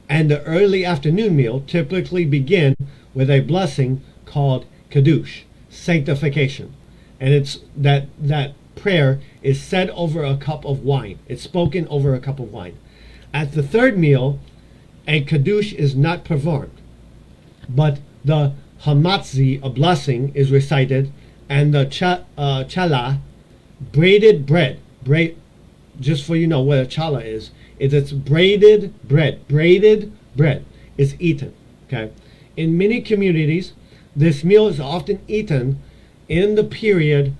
[SPEAKER 1] and the early afternoon meal typically begin with a blessing called Kiddush, sanctification. And it's that prayer is said over a cup of wine. It's spoken over a cup of wine. At the third meal, a Kiddush is not performed, but the Hamatzi, a blessing, is recited, and the challah, braided bread, just so you know what a challah is it's braided bread is eaten. Okay, in many communities, this meal is often eaten in the period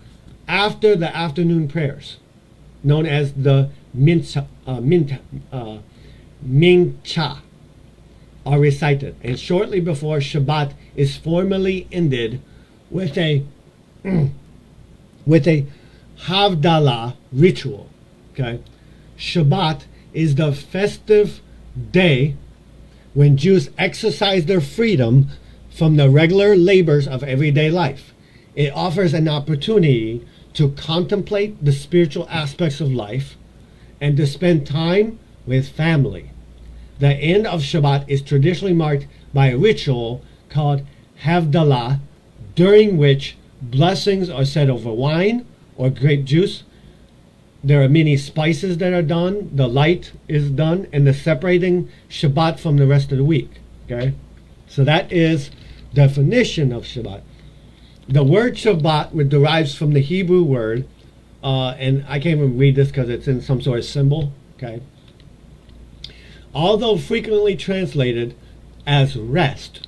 [SPEAKER 1] after the afternoon prayers, known as the mincha, are recited, and shortly before Shabbat is formally ended with a Havdalah ritual. Okay, Shabbat is the festive day when Jews exercise their freedom from the regular labors of everyday life. It offers an opportunity to contemplate the spiritual aspects of life and to spend time with family. The end of Shabbat is traditionally marked by a ritual called Havdalah, during which blessings are said over wine or grape juice. There are many spices that are done, the light is done, and the separating Shabbat from the rest of the week. Okay? So that is definition of Shabbat. The word Shabbat derives from the Hebrew word, and I can't even read this because it's in some sort of symbol. Okay? Although frequently translated as rest,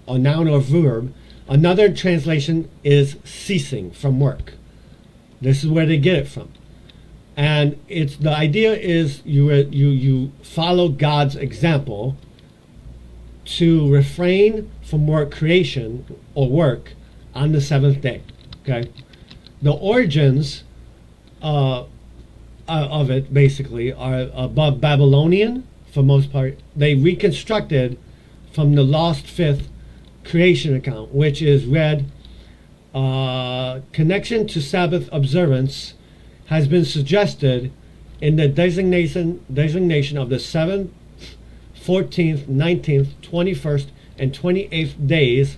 [SPEAKER 1] a noun or verb. Another translation is ceasing from work. This is where they get it from. And it's the idea is you follow God's example to refrain from work creation or work on the seventh day. Okay, the origins of it basically are above Babylonian for most part. They reconstructed from the lost fifth creation account, which is read. Connection to Sabbath observance has been suggested in the designation of the 7th, 14th, 19th, 21st, and 28th days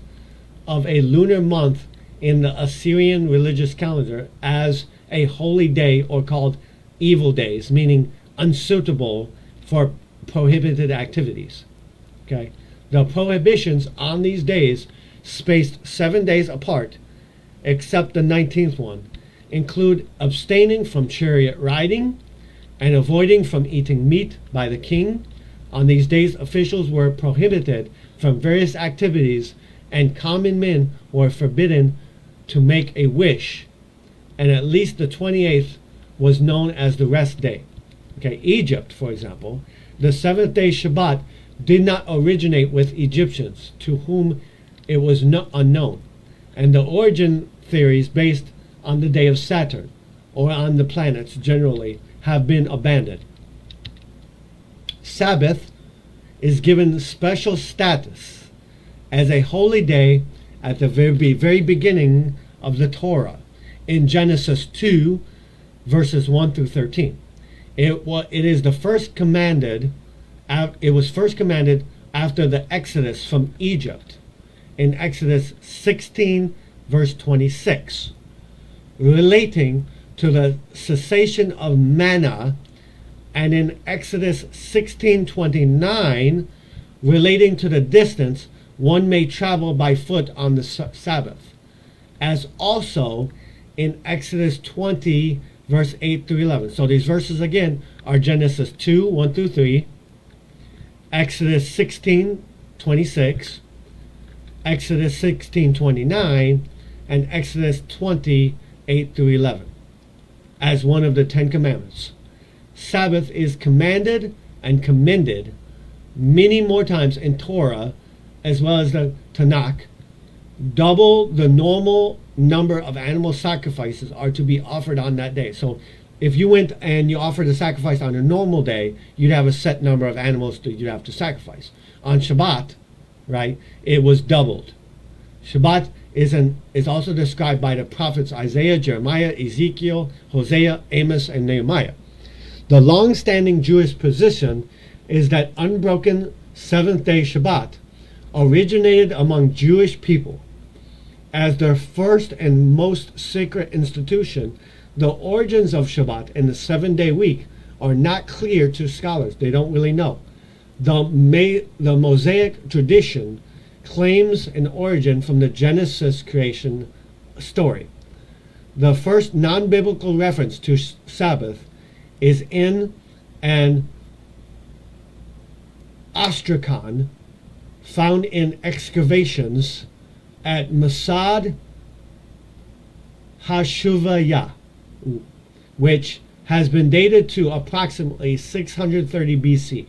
[SPEAKER 1] of a lunar month in the Assyrian religious calendar as a holy day, or called evil days, meaning unsuitable for prohibited activities. Okay, the prohibitions on these days, spaced 7 days apart, except the 19th one, include abstaining from chariot riding and avoiding from eating meat by the king. On these days, officials were prohibited from various activities, and common men were forbidden to make a wish. And at least the 28th was known as the rest day. Okay, Egypt, for example, the seventh day Shabbat did not originate with Egyptians, to whom it was unknown. And the origin theories based on the day of Saturn, or on the planets generally, have been abandoned. Sabbath is given special status as a holy day at the very beginning of the Torah in Genesis 2, verses 1 through 13. It was first commanded after the Exodus from Egypt in Exodus 16, verse 26, relating to the cessation of manna, and in Exodus 16:29, relating to the distance one may travel by foot on the Sabbath, as also in Exodus 20, verse 8 through 11. So these verses again are Genesis 2, 1 through 3, Exodus 16:26, Exodus 16:29, and Exodus 20:8 through 11, as one of the Ten Commandments. Sabbath is commanded and commended many more times in Torah, as well as the Tanakh. Double the normal number of animal sacrifices are to be offered on that day. So if you went and you offered a sacrifice on a normal day, you'd have a set number of animals that you'd have to sacrifice. On Shabbat, right, it was doubled. Shabbat is also described by the prophets Isaiah, Jeremiah, Ezekiel, Hosea, Amos, and Nehemiah. The long-standing Jewish position is that unbroken seventh-day Shabbat originated among Jewish people as their first and most sacred institution. The origins of Shabbat and the seven-day week are not clear to scholars. They don't really know. The Mosaic tradition claims an origin from the Genesis creation story. The first non-biblical reference to Sabbath is in an ostracon found in excavations at Masad Hashuvaya, which has been dated to approximately 630 BC.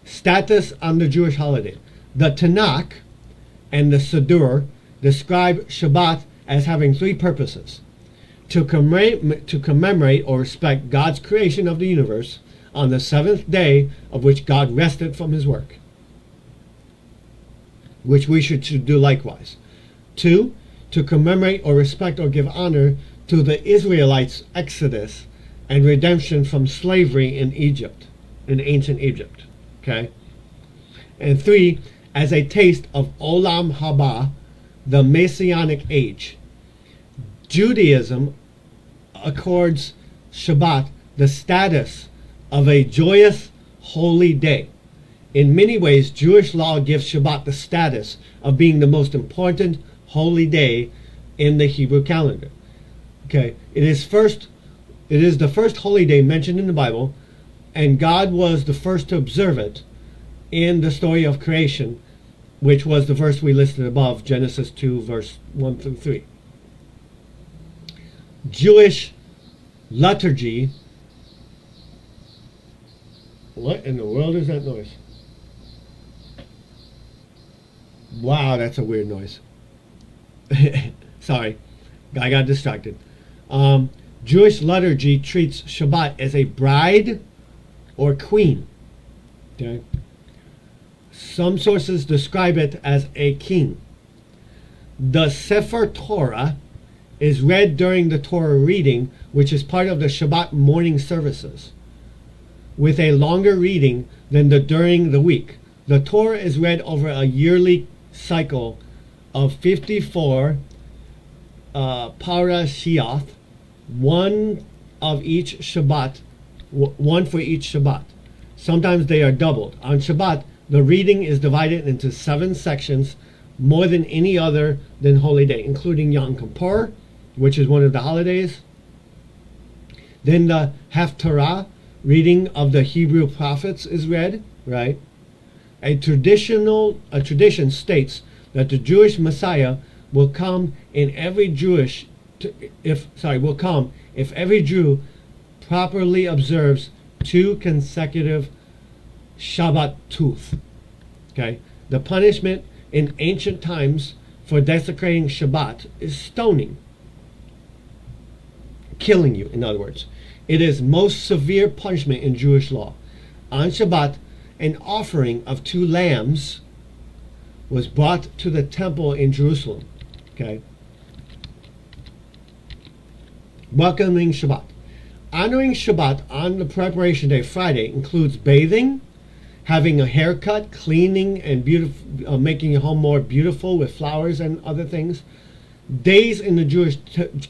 [SPEAKER 1] Status on the Jewish holiday. The Tanakh and the Siddur describe Shabbat as having three purposes: to commemorate or respect God's creation of the universe on the seventh day of which God rested from his work, which we should do likewise. 2, to commemorate or respect or give honor to the Israelites' exodus and redemption from slavery in Egypt, in ancient Egypt. Okay? And 3, as a taste of Olam Haba, the Messianic age. Judaism accords Shabbat the status of a joyous holy day. In many ways, Jewish law gives Shabbat the status of being the most important holy day in the Hebrew calendar. Okay, it is the first holy day mentioned in the Bible, and God was the first to observe it in the story of creation which was the verse we listed above, Genesis 2, verse 1 through 3. Jewish liturgy. What in the world is that noise? Wow, that's a weird noise. Sorry, I got distracted. Jewish liturgy treats Shabbat as a bride or queen. Okay. Some sources describe it as a king. The Sefer Torah is read during the Torah reading, which is part of the Shabbat morning services, with a longer reading than during the week. The Torah is read over a yearly cycle of 54 parashiyot, one for each Shabbat. Sometimes they are doubled. On Shabbat, the reading is divided into 7 sections, more than any other than Holy Day, including Yom Kippur, which is one of the holidays. Then the Haftarah, reading of the Hebrew prophets, is read, right? A tradition states that the Jewish Messiah will come if every Jew properly observes 2 consecutive Shabbatut. Okay, the punishment in ancient times for desecrating Shabbat is stoning, killing you. In other words, it is most severe punishment in Jewish law. On Shabbat, an offering of 2 lambs was brought to the temple in Jerusalem. Okay, welcoming Shabbat. Honoring Shabbat on the preparation day, Friday, includes bathing, having a haircut, cleaning, and making your home more beautiful with flowers and other things. Days in the Jewish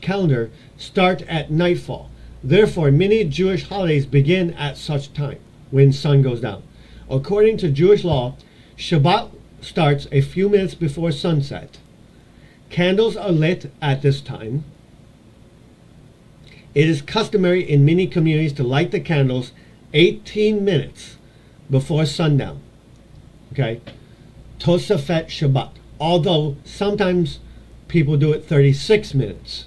[SPEAKER 1] calendar start at nightfall. Therefore, many Jewish holidays begin at such time, when sun goes down. According to Jewish law, Shabbat starts a few minutes before sunset. Candles are lit at this time. It is customary in many communities to light the candles 18 minutes before sundown. Okay? Tosafet Shabbat. Although sometimes people do it 36 minutes.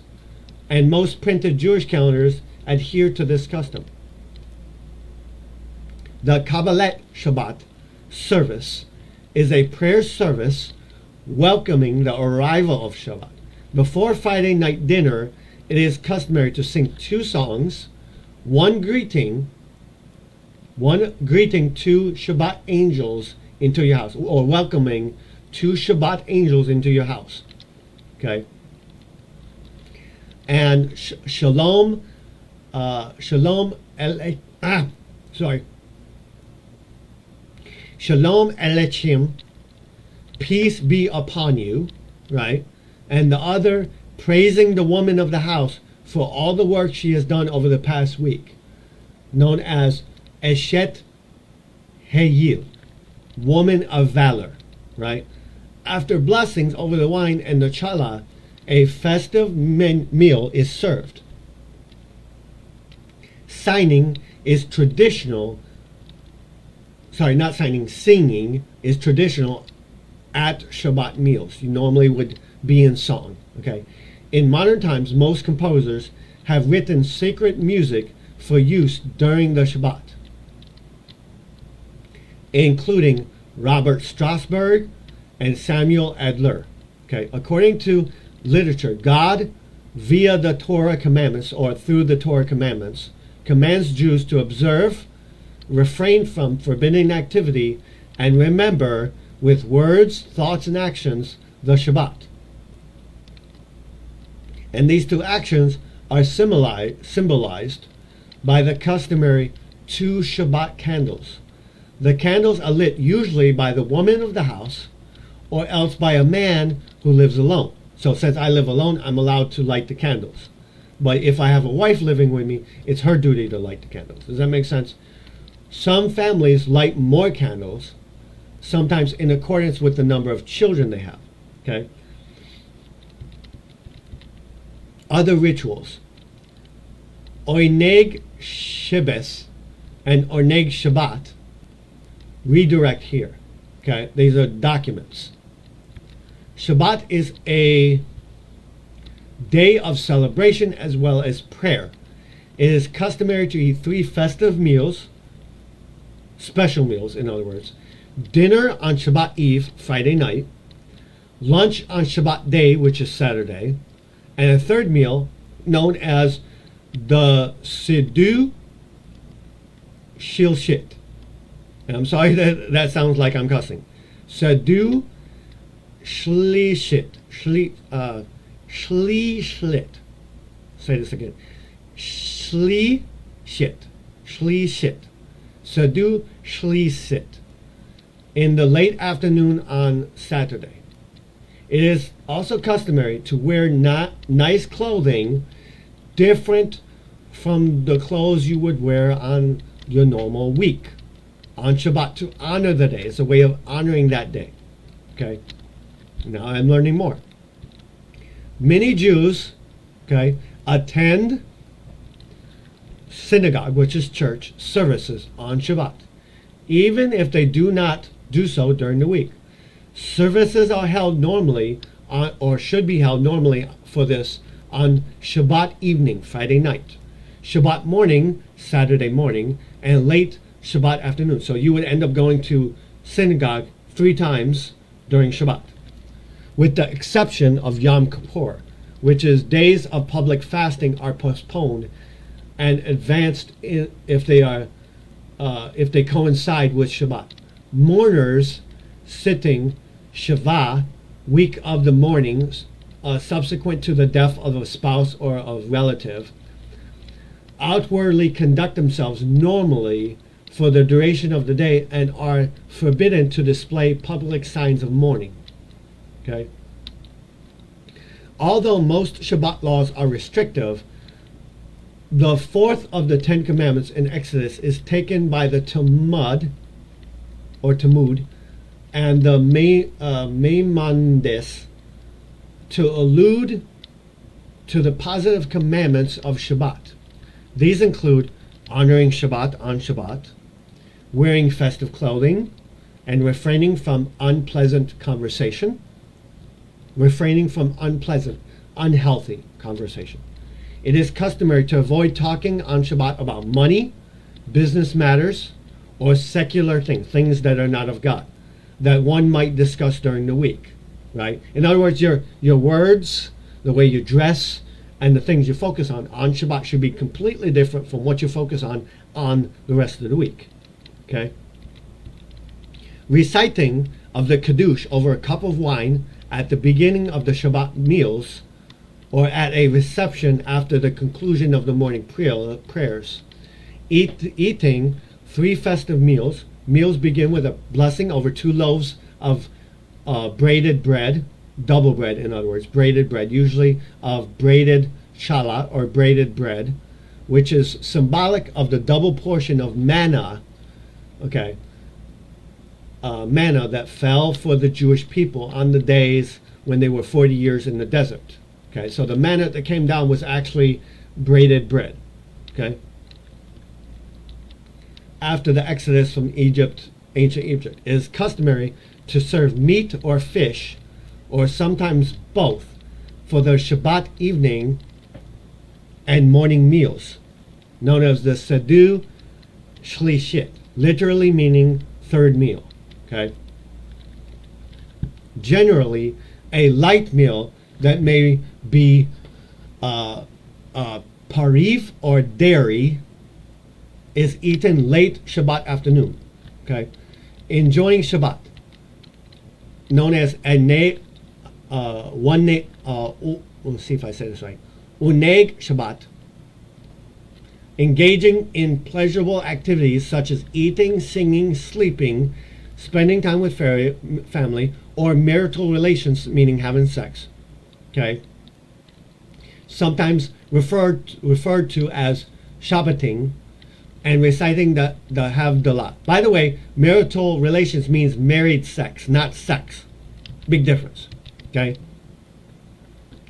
[SPEAKER 1] And most printed Jewish calendars adhere to this custom. The Kabbalat Shabbat service is a prayer service welcoming the arrival of Shabbat. Before Friday night dinner, it is customary to sing 2 songs, one greeting 2 Shabbat angels into your house, or welcoming 2 Shabbat angels into your house. Okay? And Shalom Aleichem, peace be upon you, right? And the other, praising the woman of the house for all the work she has done over the past week, known as Eshet Heyil, woman of valor, right? After blessings over the wine and the challah, a festive meal is served. Singing is traditional at Shabbat meals. You normally would be in song. Okay. In modern times, most composers have written sacred music for use during the Shabbat, including Robert Strasberg and Samuel Adler. Okay. According to literature, God, via the Torah commandments or through the Torah commandments, commands Jews to observe, refrain from forbidden activity, and remember with words, thoughts, and actions the Shabbat. And these 2 actions are symbolized by the customary 2 Shabbat candles. The candles are lit usually by the woman of the house or else by a man who lives alone. So since I live alone, I'm allowed to light the candles. But if I have a wife living with me, it's her duty to light the candles. Does that make sense? Some families light more candles, sometimes in accordance with the number of children they have. Okay? Other rituals. Oneg Shebes and Oneg Shabbat redirect here. Okay, these are documents. Shabbat is a day of celebration as well as prayer. It is customary to eat 3 festive meals, special meals in other words, dinner on Shabbat Eve, Friday night, lunch on Shabbat day, which is Saturday, and a third meal known as the Siddu Shilshit. And I'm sorry that sounds like I'm cussing. Siddu Shlishit. Shlishlit. Say this again. Shlishit. Shlishit. Siddu Shlishit. In the late afternoon on Saturday. It is also customary to wear nice clothing different from the clothes you would wear on your normal week. On Shabbat, to honor the day. It's a way of honoring that day. Okay? Now I'm learning more. Many Jews, okay, attend synagogue, which is church, services on Shabbat, even if they do not do so during the week. Services are held normally, or should be held normally for this, on Shabbat evening, Friday night, Shabbat morning, Saturday morning, and late Shabbat afternoon. So you would end up going to synagogue 3 times during Shabbat, with the exception of Yom Kippur, which is days of public fasting are postponed and advanced if they coincide with Shabbat. Mourners sitting Shiva, week of the mournings, subsequent to the death of a spouse or a relative, outwardly conduct themselves normally for the duration of the day and are forbidden to display public signs of mourning. Okay? Although most Shabbat laws are restrictive, the 4th of the 10 commandments in Exodus is taken by the Talmud and the Maimonides to allude to the positive commandments of Shabbat. These include honoring Shabbat on Shabbat, wearing festive clothing, and refraining from unpleasant conversation. Refraining from unhealthy conversation. It is customary to avoid talking on Shabbat about money, business matters, or secular things that are not of God, that one might discuss during the week, right? In other words, your words, the way you dress, and the things you focus on Shabbat should be completely different from what you focus on the rest of the week, okay? Reciting of the Kiddush over a cup of wine at the beginning of the Shabbat meals, or at a reception after the conclusion of the morning prayers. Eating 3 festive meals. Meals begin with a blessing over 2 loaves of braided bread, double bread in other words, braided bread, usually of braided challah or braided bread, which is symbolic of the double portion of manna, okay, manna that fell for the Jewish people on the days when they were 40 years in the desert. Okay, so the manna that came down was actually braided bread. Okay. After the exodus from Egypt, ancient Egypt, it is customary to serve meat or fish, or sometimes both, for the Shabbat evening and morning meals, known as the Siddu Shlishit, literally meaning third meal. Okay. Generally, a light meal that may be parif or dairy is eaten late Shabbat afternoon. Okay, enjoying Shabbat, known as let's see if I say this right, uneg Shabbat, engaging in pleasurable activities such as eating, singing, sleeping, spending time with family, or marital relations, meaning having sex. Okay, sometimes referred to as Shabbating, and reciting the Havdalah. By the way, marital relations means married sex, not sex. Big difference. Okay.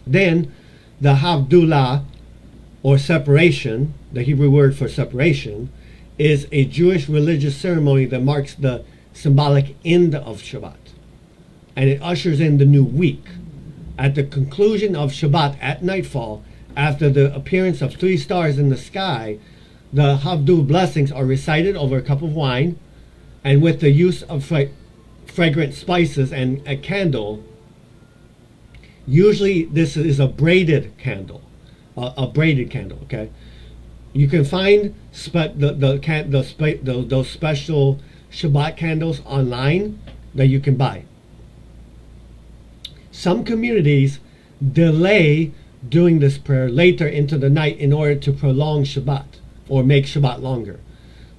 [SPEAKER 1] Then the Havdalah, or separation, the Hebrew word for separation, is a Jewish religious ceremony that marks the symbolic end of Shabbat. And it ushers in the new week. At the conclusion of Shabbat at nightfall, after the appearance of 3 stars in the sky, the Havdul blessings are recited over a cup of wine, and with the use of fragrant spices and a candle. Usually this is a braided candle, okay? You can find those special Shabbat candles online that you can buy. Some communities delay doing this prayer later into the night in order to prolong Shabbat or make Shabbat longer.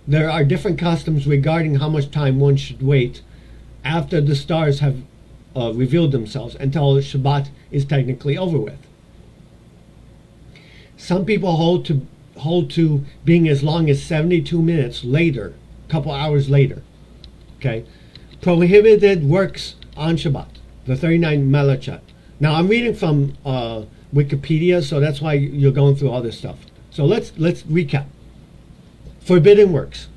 [SPEAKER 1] There are different customs regarding how much time one should wait after the stars have revealed themselves until Shabbat is technically over with. Some people hold to being as long as 72 minutes later, a couple hours later. Okay, prohibited works on Shabbat, the 39 Melachat. Now I'm reading from Wikipedia, so that's why you're going through all this stuff. So let's recap. Forbidden works: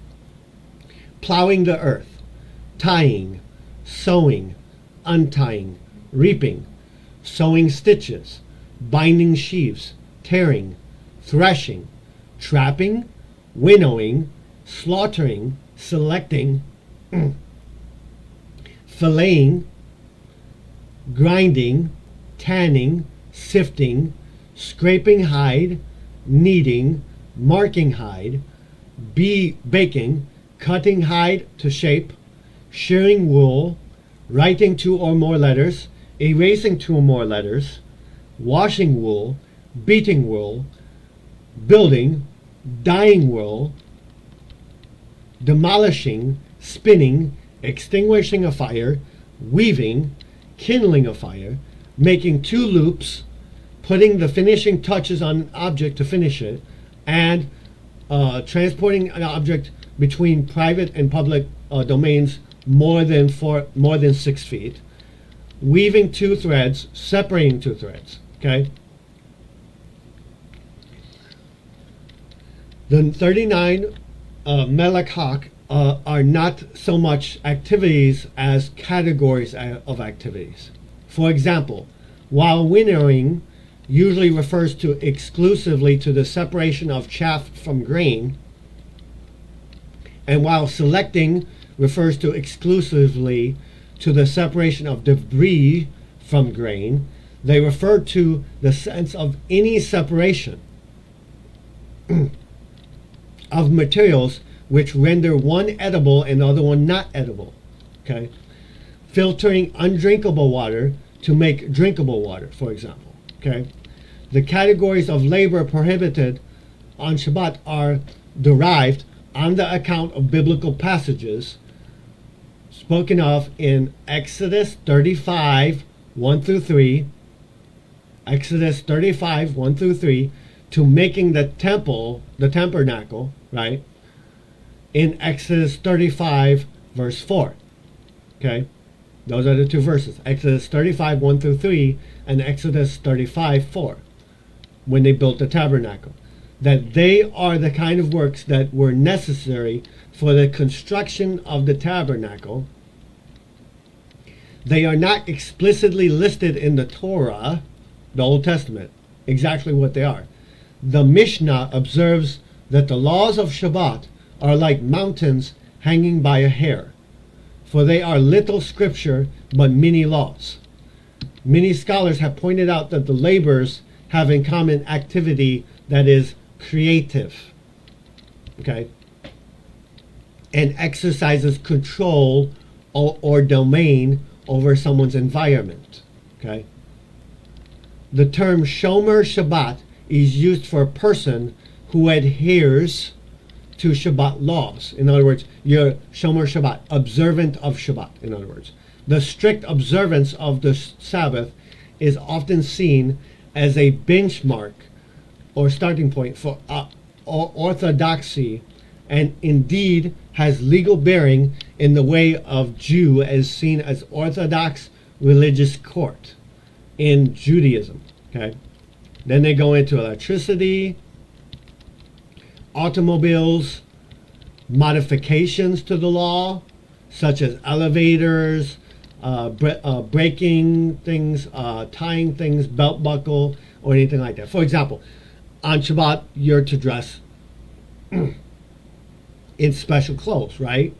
[SPEAKER 1] plowing the earth, tying, sewing, untying, reaping, sewing stitches, binding sheaves, tearing, threshing, trapping, winnowing, slaughtering, selecting, filleting, grinding, tanning, sifting, scraping hide, kneading, marking hide, baking, cutting hide to shape, shearing wool, writing 2 or more letters, erasing 2 or more letters, washing wool, beating wool, building, dyeing wool, demolishing, spinning, extinguishing a fire, weaving, kindling a fire, making 2 loops, putting the finishing touches on an object to finish it, and transporting an object between private and public domains more than 6 feet, weaving 2 threads, separating 2 threads. Okay. The 39 Melachak are not so much activities as categories of activities. For example, while winnowing usually refers to exclusively to the separation of chaff from grain, and while selecting refers to exclusively to the separation of debris from grain, they refer to the sense of any separation of materials which render one edible and the other one not edible. Okay, filtering undrinkable water to make drinkable water, for example. Okay, the categories of labor prohibited on Shabbat are derived on the account of biblical passages spoken of in Exodus 35, 1 through 3, Exodus 35, 1 through 3, to making the tabernacle, right? In Exodus 35, verse 4. Okay? Those are the 2 verses. Exodus 35, 1 through 3, and Exodus 35, 4. When they built the tabernacle. That they are the kind of works that were necessary for the construction of the tabernacle. They are not explicitly listed in the Torah, the Old Testament, exactly what they are. The Mishnah observes that the laws of Shabbat are like mountains hanging by a hair, for they are little scripture but many laws. Many scholars have pointed out that the labors have in common activity that is creative, okay, and exercises control or domain over someone's environment. Okay, the term Shomer Shabbat is used for a person who adheres to Shabbat laws. In other words, you're Shomer Shabbat, observant of Shabbat. In other words, the strict observance of the Sabbath is often seen as a benchmark or starting point for orthodoxy, and indeed has legal bearing in the way of Jew as seen as orthodox religious court in Judaism. Okay, then they go into electricity, automobiles, modifications to the law, such as elevators, breaking things, tying things, belt buckle, or anything like that. For example, on Shabbat, you're to dress in special clothes, right?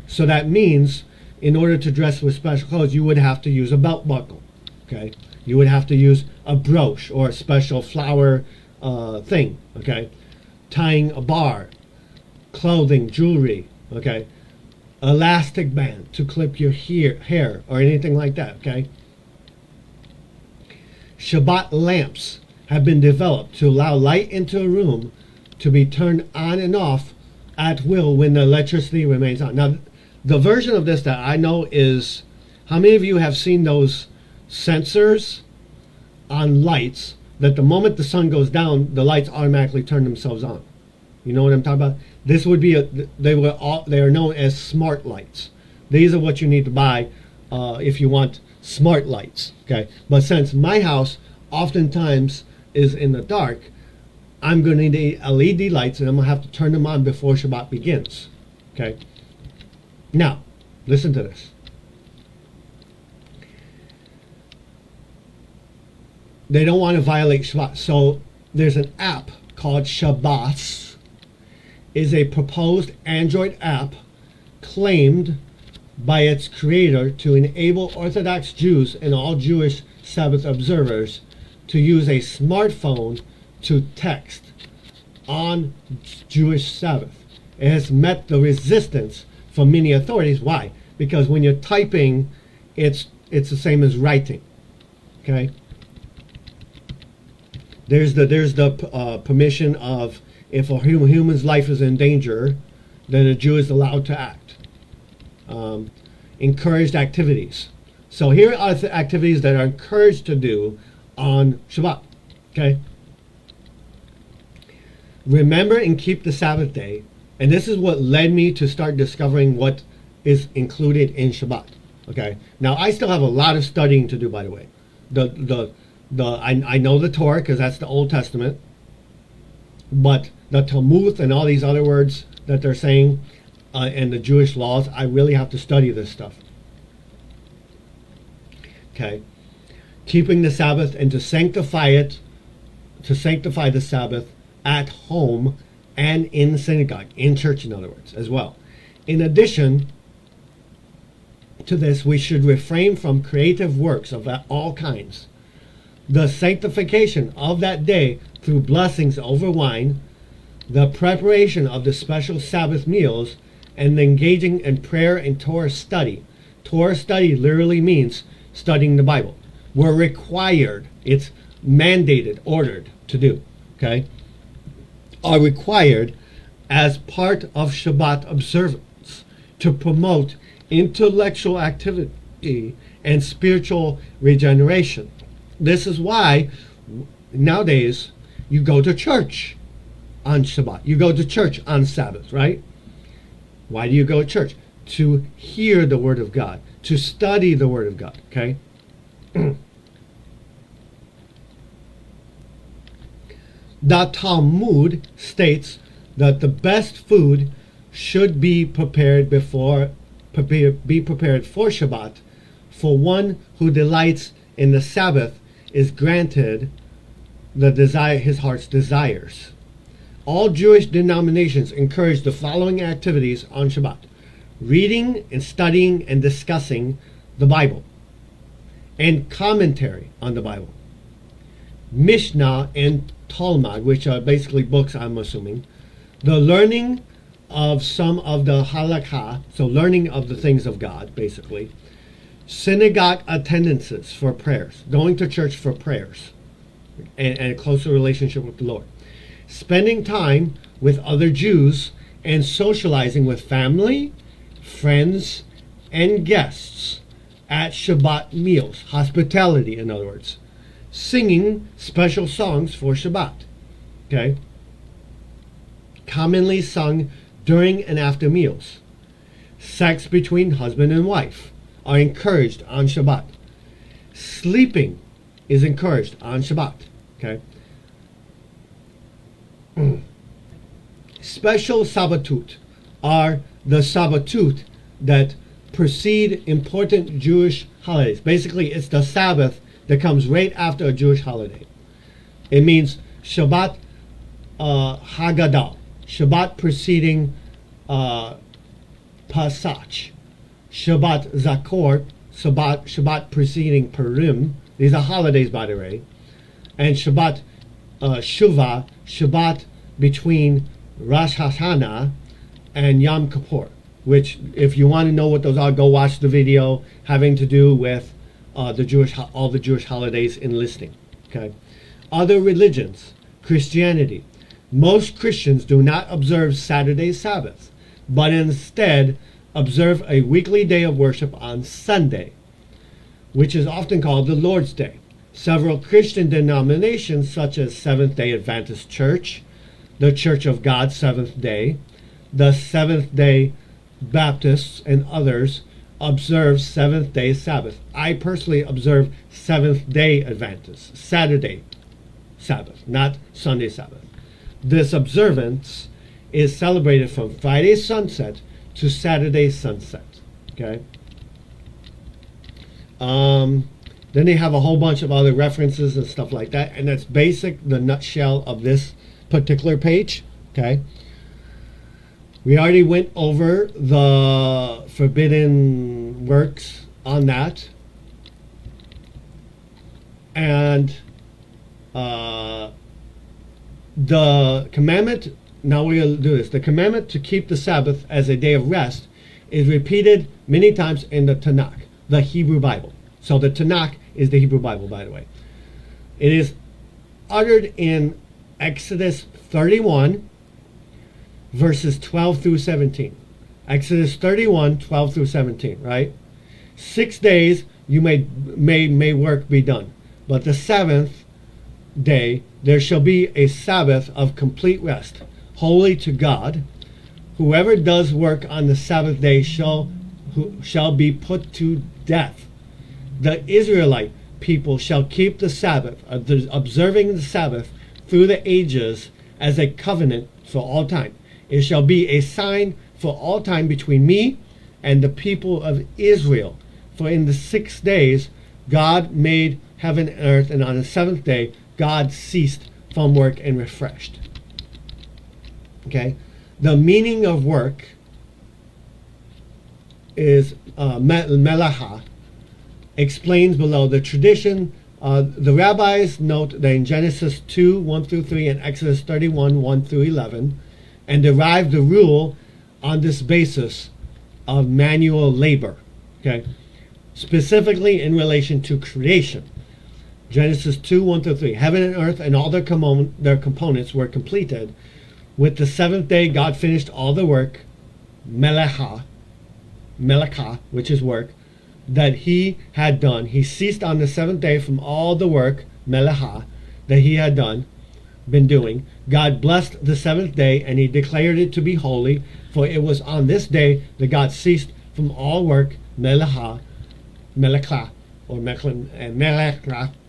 [SPEAKER 1] So that means in order to dress with special clothes, you would have to use a belt buckle, okay? You would have to use a brooch or a special flower thing, okay? Tying a bar, clothing, jewelry, okay? Elastic band to clip your hair or anything like that, okay? Shabbat lamps have been developed to allow light into a room to be turned on and off at will when the electricity remains on. Now, the version of this that I know is, how many of you have seen those sensors on lights that the moment the sun goes down, the lights automatically turn themselves on? You know what I'm talking about? This would be they are known as smart lights. These are what you need to buy if you want smart lights. Okay, but since my house oftentimes is in the dark, I'm going to need LED lights, and I'm going to have to turn them on before Shabbat begins. Okay. Now, listen to this. They don't want to violate Shabbat, so there's an app called Shabbat. Is a proposed Android app claimed by its creator to enable Orthodox Jews and all Jewish Sabbath observers to use a smartphone to text on Jewish Sabbath. It has met the resistance from many authorities. Why? Because when you're typing, it's the same as writing. Okay. There's the permission of, if a human's life is in danger, then a Jew is allowed to act. Encouraged activities. So here are the activities that are encouraged to do on Shabbat. Okay. Remember and keep the Sabbath day. And this is what led me to start discovering what is included in Shabbat. Okay. Now I still have a lot of studying to do, by the way. I know the Torah because that's the Old Testament. But the Talmud and all these other words that they're saying and the Jewish laws, I really have to study this stuff. Okay. Keeping the Sabbath and to sanctify it, to sanctify the Sabbath at home and in synagogue, in church in other words, as well. In addition to this, we should refrain from creative works of all kinds. The sanctification of that day through blessings over wine, the preparation of the special Sabbath meals, and engaging in prayer and Torah study. Torah study literally means studying the Bible. We're required, it's mandated, ordered to do, okay? Are required as part of Shabbat observance to promote intellectual activity and spiritual regeneration. This is why nowadays you go to church on Shabbat. You go to church on Sabbath, right? Why do you go to church? To hear the Word of God, to study the Word of God, okay? The Talmud states that the best food should be prepared for Shabbat, for one who delights in the Sabbath is granted his heart's desires. All Jewish denominations encourage the following activities on Shabbat: reading and studying and discussing the Bible, and commentary on the Bible, Mishnah and Talmud, which are basically books, I'm assuming, the learning of some of the halakha, so learning of the things of God, basically, synagogue attendances for prayers, going to church for prayers, and a closer relationship with the Lord, spending time with other Jews, and socializing with family, friends, and guests at Shabbat meals, hospitality, in other words, singing special songs for Shabbat, okay, commonly sung during and after meals. Sex between husband and wife are encouraged on Shabbat. Sleeping is encouraged on Shabbat, okay. Special Sabbatut are the Sabbatut that precede important Jewish holidays. Basically, it's the Sabbath that comes right after a Jewish holiday. It means Shabbat Haggadah, Shabbat preceding Pasach, Shabbat Zakor, Shabbat preceding Purim. These are holidays, by the way. And Shabbat Shuvah, Shabbat between Rosh Hashanah and Yom Kippur, which, if you want to know what those are, go watch the video having to do with all the Jewish holidays in listing. Okay. Other religions, Christianity. Most Christians do not observe Saturday Sabbath, but instead observe a weekly day of worship on Sunday, which is often called the Lord's Day. Several Christian denominations, such as Seventh-day Adventist Church, the Church of God Seventh Day, the Seventh-day Baptists, and others, observe Seventh-day Sabbath. I personally observe Seventh-day Adventists, Saturday Sabbath, not Sunday Sabbath. This observance is celebrated from Friday sunset to Saturday sunset. Okay. Then they have a whole bunch of other references and stuff like that, and that's the nutshell of this particular page. Okay. We already went over the forbidden works on that, and the commandment. Now we'll do this. The commandment to keep the Sabbath as a day of rest is repeated many times in the Tanakh, the Hebrew Bible. So the Tanakh is the Hebrew Bible, by the way. It is uttered in Exodus 31, verses 12 through 17. Exodus 31, 12 through 17, right? 6 days you may work be done, but the seventh day there shall be a Sabbath of complete rest, holy to God. Whoever does work on the Sabbath day shall be put to death. The Israelite people shall keep the Sabbath, observing the Sabbath through the ages as a covenant for all time. It shall be a sign for all time between me and the people of Israel. For in the 6 days God made heaven and earth, and on the seventh day God ceased from work and refreshed. Okay? The meaning of work is melacha, explains below. The tradition, the rabbis note that in Genesis 2, 1 through 3, and Exodus 31, 1 through 11, and derive the rule on this basis of manual labor, okay? Specifically in relation to creation. Genesis 2, 1 through 3. Heaven and earth and all their components were completed. With the seventh day, God finished all the work, melekah, which is work, that he had done. He ceased on the seventh day from all the work, melekah, that he had been doing. God blessed the seventh day, and he declared it to be holy, for it was on this day that God ceased from all work, melekah,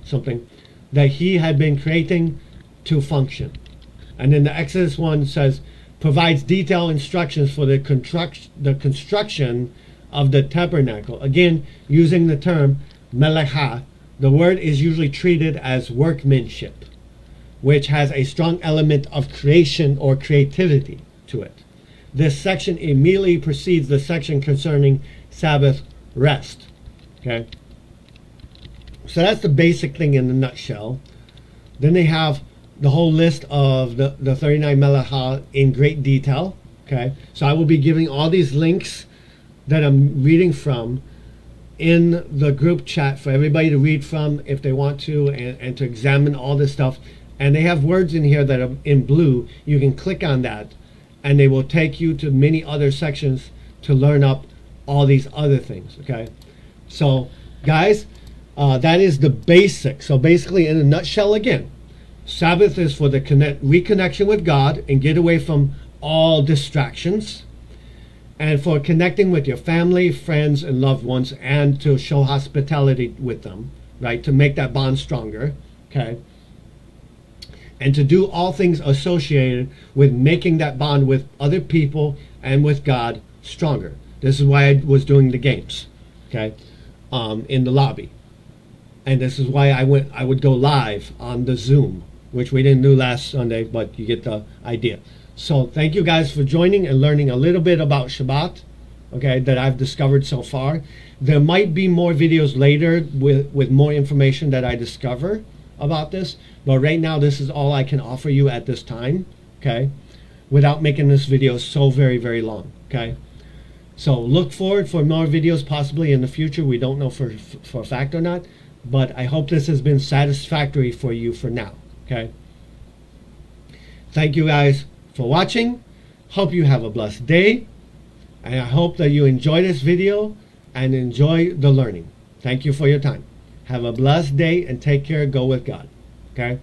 [SPEAKER 1] something, that he had been creating to function. And then the Exodus 1 says, provides detailed instructions for the construction of the tabernacle. Again, using the term melekah, the word is usually treated as workmanship, which has a strong element of creation or creativity to it. This section immediately precedes the section concerning Sabbath rest. Okay? So that's the basic thing in a nutshell. Then they have the whole list of the 39 melekah in great detail. Okay? So I will be giving all these links that I'm reading from in the group chat for everybody to read from if they want to, and to examine all this stuff. And they have words in here that are in blue. You can click on that and they will take you to many other sections to learn up all these other things. Okay, so guys, that is the basic. So basically, in a nutshell, again, Sabbath is for the reconnection with God and get away from all distractions, and for connecting with your family, friends, and loved ones, and to show hospitality with them, right? To make that bond stronger, okay? And to do all things associated with making that bond with other people and with God stronger. This is why I was doing the games, okay, in the lobby. And this is why I would go live on the Zoom, which we didn't do last Sunday, but you get the idea. So thank you guys for joining and learning a little bit about Shabbat, okay, that I've discovered so far. There might be more videos later with more information that I discover about this, but right now this is all I can offer you at this time, okay, without making this video so very, very long, okay? So look forward for more videos possibly in the future. We don't know for a fact or not, but I hope this has been satisfactory for you for now, okay? Thank you guys for watching. Hope you have a blessed day, and I hope that you enjoy this video and enjoy the learning. Thank you for your time. Have a blessed day and take care. Go with God, okay?